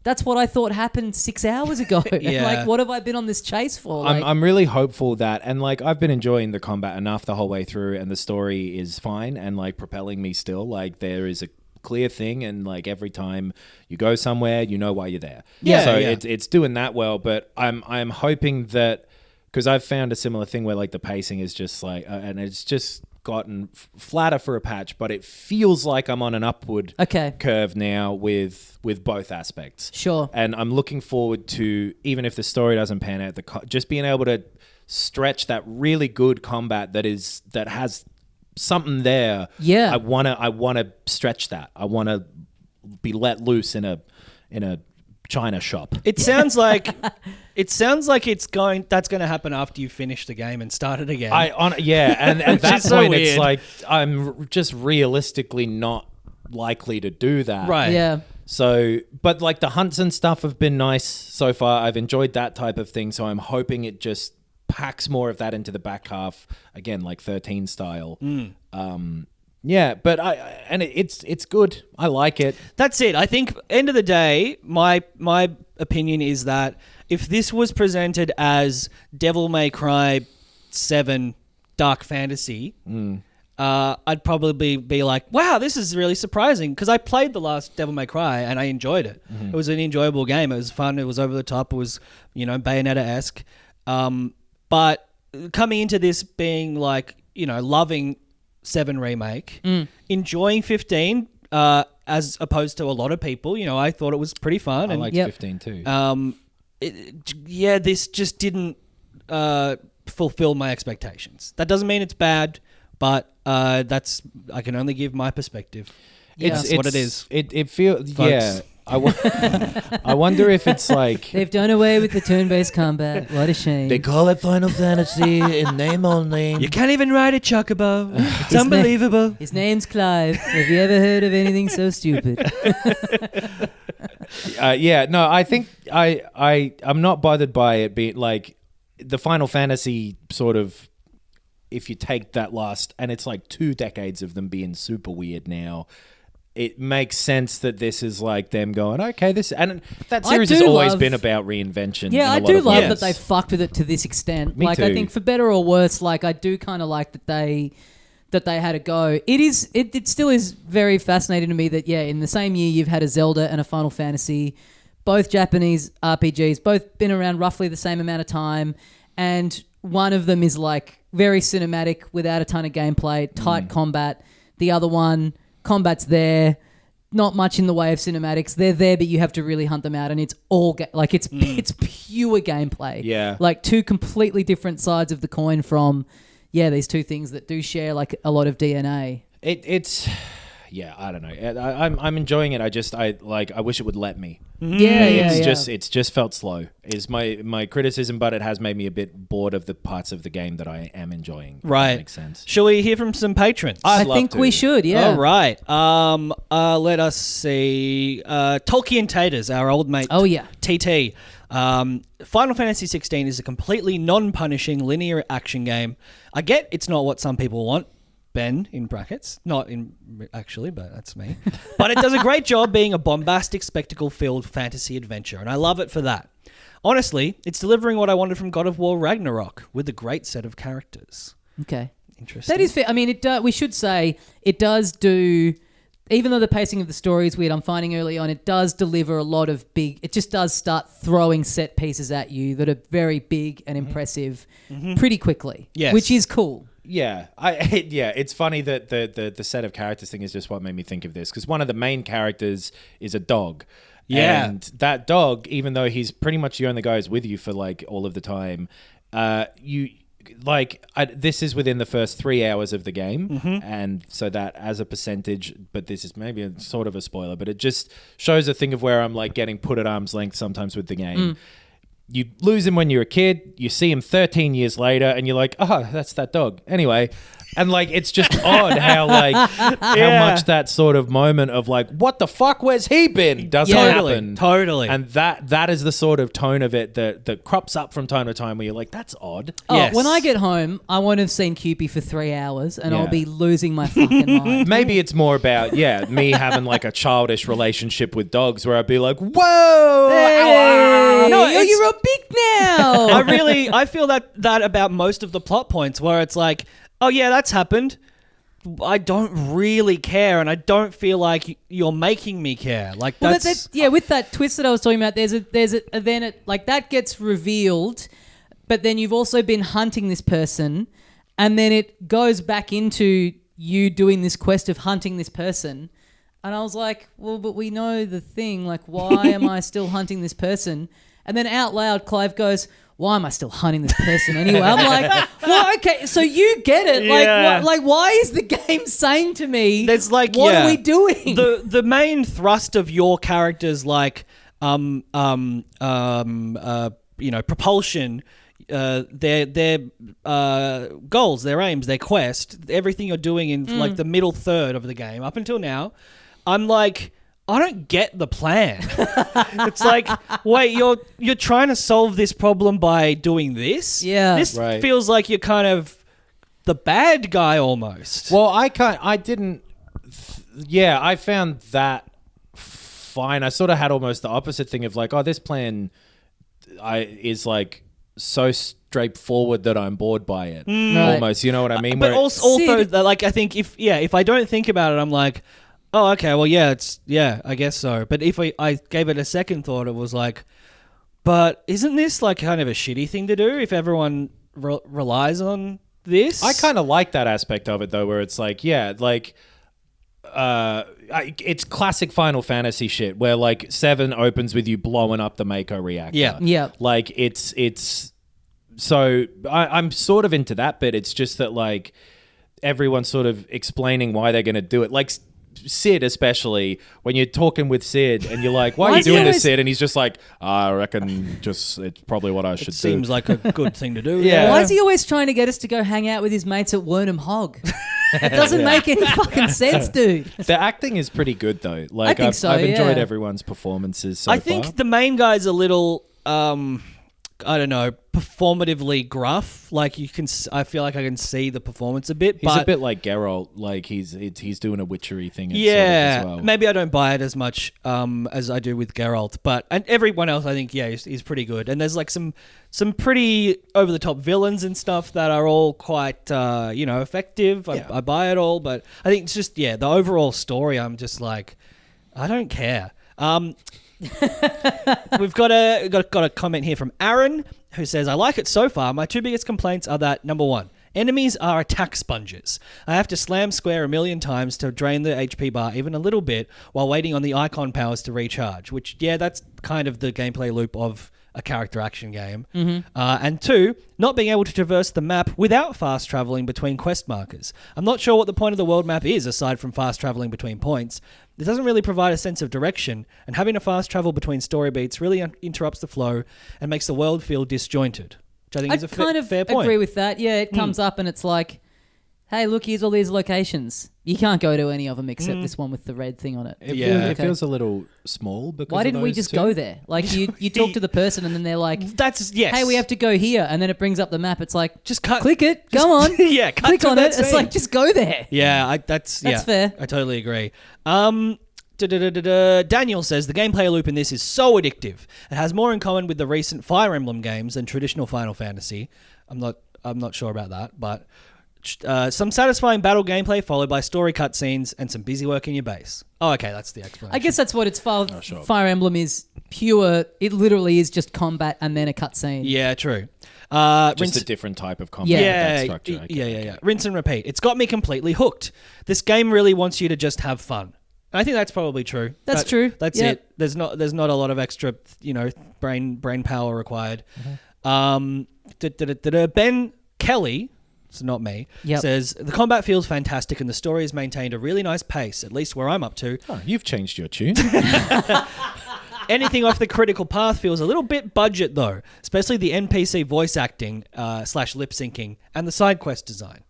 that's what I thought happened 6 hours ago. Yeah. What have I been on this chase for? I'm really hopeful that, and I've been enjoying the combat enough the whole way through, and the story is fine and propelling me still. There is a clear thing, and every time you go somewhere, you know why you're there. Yeah. So it's doing that well, but I'm hoping that, because I've found a similar thing where the pacing is just and it's just gotten flatter for a patch, but it feels like I'm on an upward curve now with both aspects. Sure. And I'm looking forward to, even if the story doesn't pan out, just being able to stretch that really good combat that has something there. Yeah. I wanna stretch that. I wanna be let loose in a China shop. It sounds like that's going to happen after you finish the game and start it again. And at that so point weird. it's I'm just realistically not likely to do that. Right. Yeah. So, but the hunts and stuff have been nice so far. I've enjoyed that type of thing, so I'm hoping it just packs more of that into the back half again, 13 style. Yeah, but it's good. I like it. That's it. I think end of the day, my opinion is that if this was presented as Devil May Cry 7 Dark Fantasy, I'd probably be like, wow, this is really surprising, because I played the last Devil May Cry and I enjoyed it. It was an enjoyable game. It was fun. It was over the top. It was, Bayonetta-esque. But coming into this being loving 7 remake, enjoying 15 as opposed to a lot of people, I thought it was pretty fun. I liked 15 too. This just didn't fulfill my expectations. That doesn't mean it's bad, but I can only give my perspective. That's what it is. It feels, Folks. yeah. I wonder if it's like... They've done away with the turn-based combat. What a shame. They call it Final Fantasy in name only. You can't even ride a chocobo. It's unbelievable. His name's Clive. Have you ever heard of anything so stupid? No, I think I'm not bothered by it being like the Final Fantasy sort of, if you take that last, and it's like 2 decades of them being super weird now, it makes sense that this is like them going, okay, this, and that series has always been about reinvention. Yeah, in a I lot do of love ways. that they fucked with it to this extent. Me like, too. I think for better or worse, like I do kind of like that they had a go. It still is very fascinating to me that in the same year you've had a Zelda and a Final Fantasy, both Japanese RPGs, both been around roughly the same amount of time, and one of them is like very cinematic without a ton of gameplay, tight combat. The other one, combat's there, not much in the way of cinematics. They're there, but you have to really hunt them out, and it's all it's pure gameplay. Yeah, like 2 completely different sides of the coin from these 2 things that do share like a lot of DNA. It's I don't know. I'm enjoying it. I wish it would let me. It's just felt slow. Is my criticism, but it has made me a bit bored of the parts of the game that I am enjoying. If Right. that makes sense. Shall we hear from some patrons? I think we should. Yeah. All right. Let us see. Tolkien Taters, our old mate. Oh yeah. TT. Final Fantasy XVI is a completely non-punishing linear action game. I get it's not what some people want. Ben, in brackets. Not in actually, but that's me. But it does a great job being a bombastic, spectacle-filled fantasy adventure, and I love it for that. Honestly, it's delivering what I wanted from God of War Ragnarok with a great set of characters. Okay. Interesting. That is fair. I mean, we should say it does do, even though the pacing of the story is weird, I'm finding early on, it does deliver a lot of it just does start throwing set pieces at you that are very big and impressive pretty quickly. Yes. Which is cool. Yeah, it's funny that the set of characters thing is just what made me think of this, because one of the main characters is a dog. Yeah. And that dog, even though he's pretty much the only guy who's with you for like all of the time, this is within the first 3 hours of the game, and so that as a percentage, but this is maybe a sort of a spoiler, but it just shows a thing of where I'm like getting put at arm's length sometimes with the game. You lose him when you're a kid, you see him 13 years later, and you're like, oh, that's that dog. Anyway, and like, it's just odd how how much that sort of moment of like, what the fuck, where's he been? Doesn't happen. Totally. And that is the sort of tone of it that crops up from time to time where you're like, that's odd. Oh, Yes. when I get home, I won't have seen Cupid for 3 hours, and Yeah. I'll be losing my fucking mind. Maybe it's more about, me having like a childish relationship with dogs where I'd be like, whoa, Hey, No, you're a big now. I feel that about most of the plot points where it's like, oh yeah, that's happened. I don't really care, and I don't feel like you're making me care. Like Well, that's with that twist that I was talking about, then it like that gets revealed, but then you've also been hunting this person, and then it goes back into you doing this quest of hunting this person, and I was like, well, but we know the thing. Like, why am I still hunting this person? And then out loud, Clive goes, why am I still hunting this person anyway? I'm like, well, okay, so you get it. Yeah. Like, why is the game saying to me, there's like, what are we doing? The main thrust of your character's like propulsion, their goals, their aims, their quest, everything you're doing in like the middle third of the game up until now, I'm like, I don't get the plan. It's like, wait, you're trying to solve this problem by doing this? Yeah. This Right. feels like you're kind of the bad guy almost. Well, I found that fine. I sort of had almost the opposite thing of like, oh, this plan is like so straightforward that I'm bored by it. Right. Almost, you know what I mean? But Where also like, I think if I don't think about it, I'm like, oh, okay, well, I guess so. But if I gave it a second thought, it was like, but isn't this like kind of a shitty thing to do if everyone relies on this? I kind of like that aspect of it though, where it's like, it's classic Final Fantasy shit where like 7 opens with you blowing up the Mako reactor. Yeah. Yeah. Like it's So I'm sort of into that, but it's just that like everyone's sort of explaining why they're going to do it. Like Sid, especially when you're talking with Sid and you're like, why are you doing this, Sid? And he's just like, I reckon it's probably what I should do. Seems like a good thing to do. Yeah. Why is he always trying to get us to go hang out with his mates at Wernham Hog? It doesn't make any fucking sense, dude. The acting is pretty good though. Like I think so, I've enjoyed yeah. everyone's performances so far. I think the main guy's a little, I don't know, performatively gruff. Like I feel like I can see the performance a bit. He's but a bit like Geralt. Like he's doing a witchery thing. Yeah, sort of as well. maybe I don't buy it as much as I do with Geralt, and everyone else I think he's pretty good. And there's like some pretty over the top villains and stuff that are all quite effective. I buy it all, but I think it's just the overall story. I'm just like, I don't care. We've got a comment here from Aaron who says, I like it so far. My two biggest complaints are that, number one, enemies are attack sponges. I have to slam square a million times to drain the HP bar even a little bit while waiting on the icon powers to recharge, which, that's kind of the gameplay loop of a character action game. Mm-hmm. And two, not being able to traverse the map without fast traveling between quest markers. I'm not sure what the point of the world map is aside from fast traveling between points. It doesn't really provide a sense of direction, and having to fast travel between story beats really interrupts the flow and makes the world feel disjointed, which I think is a fair point. Agree with that. Yeah, it comes up and it's like, hey, look, here's all these locations. You can't go to any of them except this one with the red thing on it. It feels a little small because why didn't we just go there? Like you talk to the person and then they're like, hey, we have to go here, and then it brings up the map. It's like, just click it, go on. Click on it. It's like, just go there. Yeah, that's fair. I totally agree. Daniel says the gameplay loop in this is so addictive. It has more in common with the recent Fire Emblem games than traditional Final Fantasy. I'm not sure about that, but some satisfying battle gameplay followed by story cutscenes and some busy work in your base. Oh, okay, that's the explanation. I guess that's what it's Fire Emblem is pure. It literally is just combat and then a cutscene. Yeah, true. Just a different type of combat. Yeah, structure. Yeah. Rinse and repeat. It's got me completely hooked. This game really wants you to just have fun. I think that's probably true. That's true. That's it. There's not a lot of extra, brain power required. Mm-hmm. Ben Kelly, it's not me, says the combat feels fantastic and the story has maintained a really nice pace, at least where I'm up to. Oh, you've changed your tune. Anything off the critical path feels a little bit budget though, especially the NPC voice acting / lip syncing and the side quest design.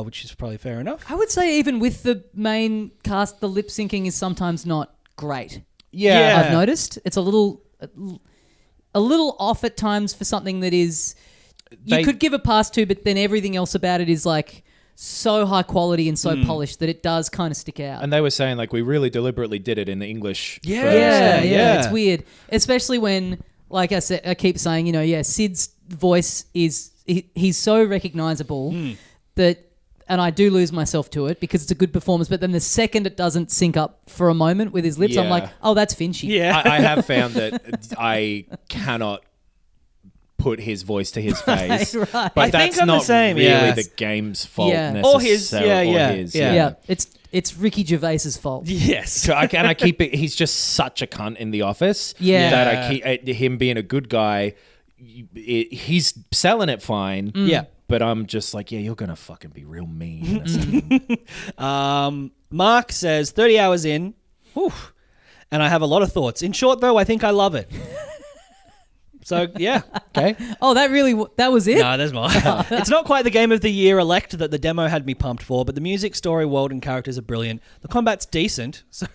Which is probably fair enough. I would say even with the main cast, the lip syncing is sometimes not great. Yeah. I've noticed it's a little off at times for something that is you could give a pass to, but then everything else about it is like so high quality and so polished that it does kind of stick out. And they were saying like we really deliberately did it in the English. Yeah. It's weird, especially when, like I said, I keep saying, Sid's voice is he's so recognizable that. And I do lose myself to it because it's a good performance. But then the second it doesn't sync up for a moment with his lips, I'm like, oh, that's Finchy. Yeah. I have found that I cannot put his voice to his face. Right. But that's not really the game's fault necessarily. Or his. Yeah. It's Ricky Gervais's fault. Yes. So I keep it. He's just such a cunt in The Office. Yeah. That I keep him being a good guy. He's selling it fine. Yeah. But I'm just like, you're going to fucking be real mean in a second. Mark says, 30 hours in, and I have a lot of thoughts. In short, though, I think I love it. So, yeah. Okay. Oh, that was it? No, there's more. It's not quite the game of the year elect that the demo had me pumped for, but the music, story, world, and characters are brilliant. The combat's decent, so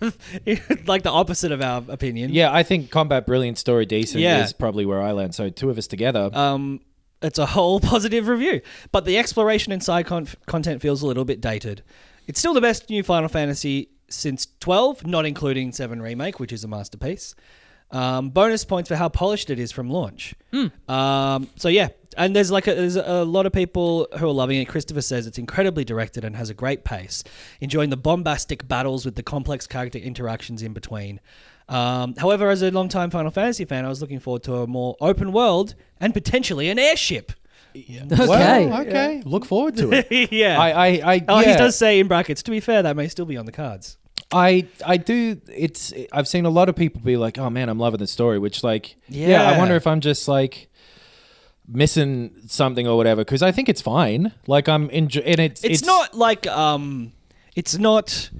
like the opposite of our opinion. Yeah, I think combat brilliant, story decent is probably where I land. So two of us together. It's a whole positive review. But the exploration and side content feels a little bit dated. It's still the best new Final Fantasy since 12, not including 7 Remake, which is a masterpiece. Bonus points for how polished it is from launch. So yeah, and there's a lot of people who are loving it. Christopher says it's incredibly directed and has a great pace, enjoying the bombastic battles with the complex character interactions in between. However, as a long-time Final Fantasy fan, I was looking forward to a more open world and potentially an airship. Okay. Well, okay. Look forward to it. Yeah. He does say in brackets, to be fair, that may still be on the cards. I do. I've seen a lot of people be like, oh man, I'm loving the story, which I wonder if I'm just like, missing something or whatever, because I think it's fine. Like I'm enjoying it. It's not like it's not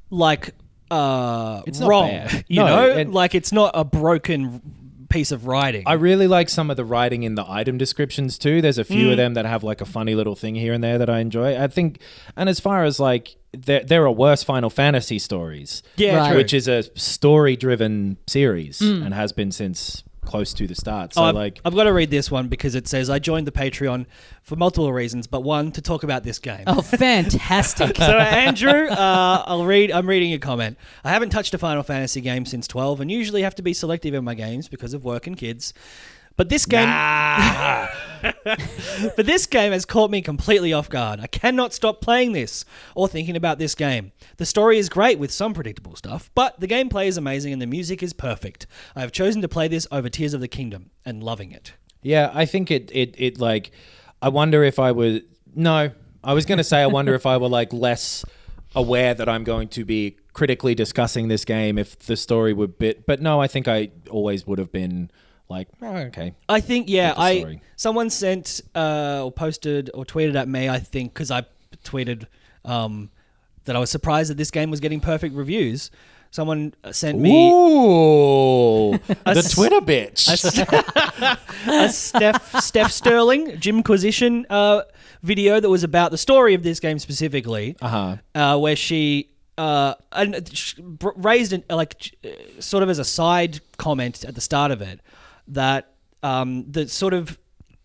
like It's not wrong. bad. You No, know, and- like it's not a broken piece of writing. I really like some of the writing in the item descriptions too. There's a few of them that have like a funny little thing here and there that I enjoy. I think, and as far as like there are worse Final Fantasy stories, Yeah, Right. true. which is a story-driven series and has been since close to the start. So I've got to read this one because it says I joined the Patreon for multiple reasons, but one to talk about this game. Oh, fantastic. So Andrew, I'm reading your comment. I haven't touched a Final Fantasy game since 12 and usually have to be selective in my games because of work and kids. But this game But this game has caught me completely off guard. I cannot stop playing this or thinking about this game. The story is great with some predictable stuff, but the gameplay is amazing and the music is perfect. I have chosen to play this over Tears of the Kingdom and loving it. yeah, I think it like, I wonder if I was, no, I was going to say I wonder if I were like less aware that I'm going to be critically discussing this game if the story were but no, I think I always would have been like, oh, okay. I think, With the story. someone sent or posted or tweeted at me, I think, because I tweeted that I was surprised that this game was getting perfect reviews. Someone sent me Ooh, the Twitter bitch. a Steph Sterling Jimquisition video that was about the story of this game specifically, where she raised sort of as a side comment at the start of it that the sort of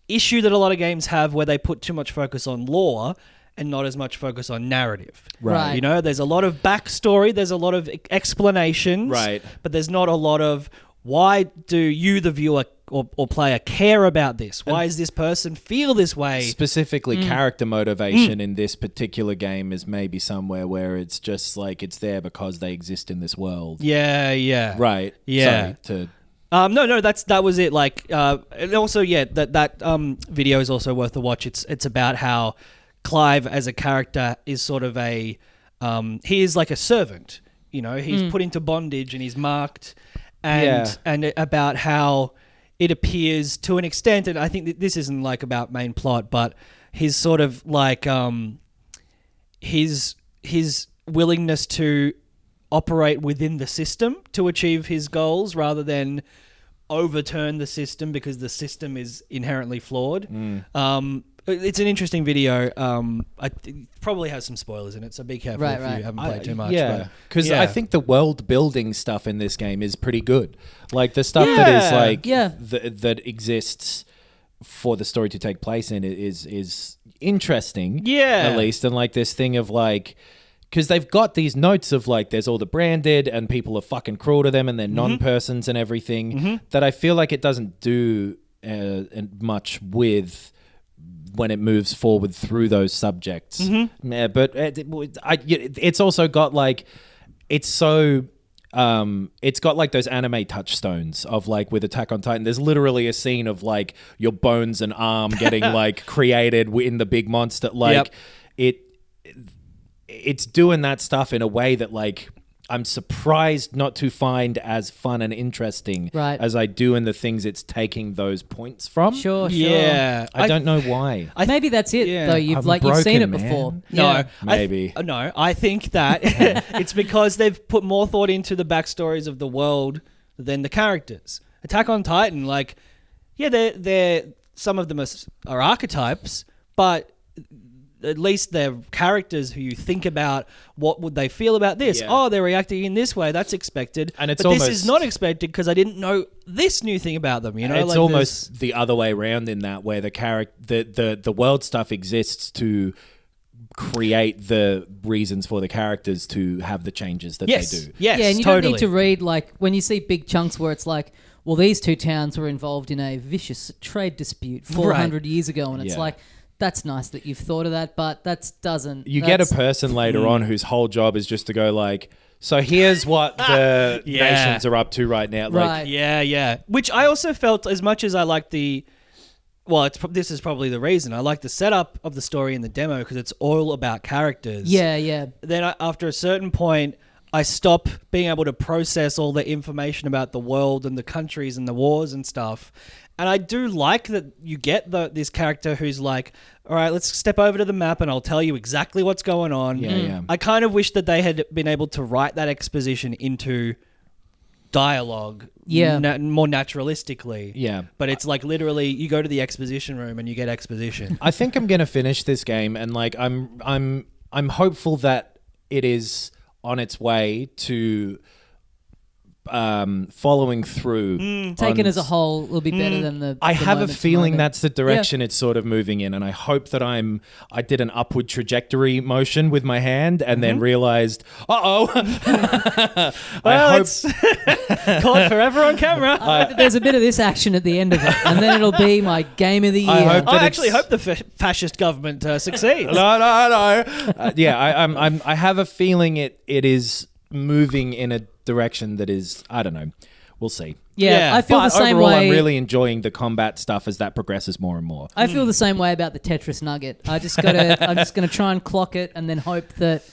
issue that a lot of games have where they put too much focus on lore and not as much focus on narrative. Right. You know, there's a lot of backstory, there's a lot of explanations, Right. but there's not a lot of why do you, the viewer or player, care about this? Why does this person feel this way? Specifically, character motivation in this particular game is maybe somewhere where it's just like it's there because they exist in this world. Yeah. Right. Yeah. Sorry, No, that was it. Like, and also, that video is also worth a watch. It's about how Clive as a character is sort of he is like a servant. You know, he's put into bondage and he's marked, and about how it appears to an extent, and I think that this isn't like about main plot, but his sort of like his willingness to operate within the system to achieve his goals rather than overturn the system because the system is inherently flawed. It's an interesting video. It probably has some spoilers in it, so be careful if you haven't played too much. Yeah, because Yeah. I think the world building stuff in this game is pretty good. Like the stuff that is like that exists for the story to take place in it is interesting. Yeah. at least, and like this thing of like. Because they've got these notes of like, there's all the branded and people are fucking cruel to them and they're non-persons and everything that I feel like it doesn't do much with when it moves forward through those subjects. Yeah, but it's also got like, it's got like those anime touchstones of like with Attack on Titan. There's literally a scene of like your bones and arm getting like created in the big monster. Like it's doing that stuff in a way that like I'm surprised not to find as fun and interesting as I do in the things it's taking those points from. Sure. Yeah. I don't know why. Maybe that's it, though. You've I'm you've seen it broken, before. man. Yeah. Maybe. I think that it's because they've put more thought into the backstories of the world than the characters. Attack on Titan, like, yeah, they're some of them are archetypes, but at least they're characters who you think about what would they feel about this. Yeah. Oh, they're reacting in this way. That's expected. And it's but this almost- is not expected because I didn't know this new thing about them. You know, It's like almost the other way around in that where the world stuff exists to create the reasons for the characters to have the changes that they do. Yes, Yeah, and you totally. don't need to read, like, when you see big chunks where it's like, well, these two towns were involved in a vicious trade dispute 400 years ago, and it's Yeah. like, that's nice that you've thought of that, but that doesn't... You get a person later on whose whole job is just to go like, so here's what the nations are up to right now. Like, Right. Yeah. Which I also felt, as much as I like the... Well, this is probably the reason. I like the setup of the story in the demo because it's all about characters. Yeah. Then after a certain point, I stop being able to process all the information about the world and the countries and the wars and stuff. And I do like that you get this character who's like, all right, let's step over to the map and I'll tell you exactly what's going on. Yeah. I kind of wish that they had been able to write that exposition into dialogue more naturalistically. Yeah. But it's like literally you go to the exposition room and you get exposition. I think I'm gonna finish this game, and like I'm hopeful that it is on its way to following through. Taken as a whole will be better than the. I the have a moment to feeling moment. that's the direction it's sort of moving in, and I hope that I did an upward trajectory motion with my hand and then realized, Well, I hope it's caught forever on camera. I hope that there's a bit of this action at the end of it, and then it'll be my game of the year. I hope that I actually it's- hope the fascist government succeeds. no. I have a feeling it is moving in a direction that is, I don't know. We'll see. Yeah, Yeah, I feel But the same overall, way. I'm really enjoying the combat stuff as that progresses more and more. I feel the same way about the Tetris nugget. I'm just gonna try and clock it, and then hope that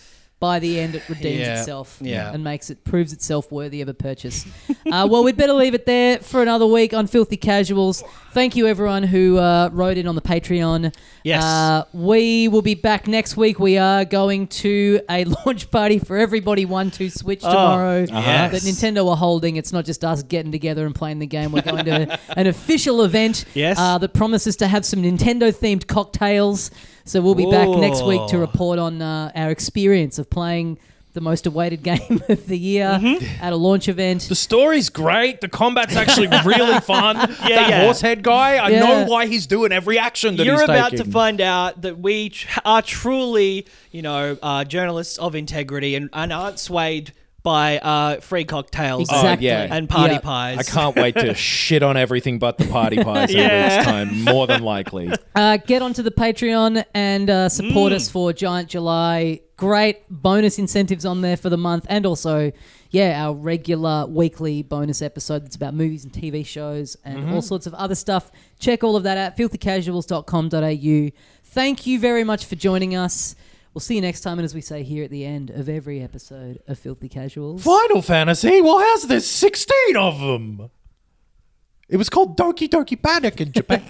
by the end it redeems Yeah. itself Yeah. and proves itself worthy of a purchase. Well, we'd better leave it there for another week on Filthy Casuals. Thank you everyone who wrote in on the Patreon. Yes. We will be back next week. We are going to a launch party for Everybody 1-2 Switch tomorrow yes. that Nintendo are holding. It's not just us getting together and playing the game. We're going to an official event Yes. that promises to have some Nintendo-themed cocktails. So we'll be back next week to Ooh. report on our experience of playing the most awaited game of the year at a launch event. The story's great. The combat's actually really fun. That yeah. horsehead guy, I Yeah. know why he's doing every action that You're he's about taking. to find out that we are truly, journalists of integrity and aren't swayed by free cocktails Exactly. yeah. and party Yeah. pies. I can't wait to shit on everything but the party pies in a week's time, more than likely. Get onto the Patreon and support us for Giant July. Great bonus incentives on there for the month, and also, our regular weekly bonus episode that's about movies and TV shows and all sorts of other stuff. Check all of that out, filthycasuals.com.au. Thank you very much for joining us. We'll see you next time, and as we say here at the end of every episode of Filthy Casuals... Final Fantasy? Well, how's there 16 of them? It was called Doki Doki Panic in Japan.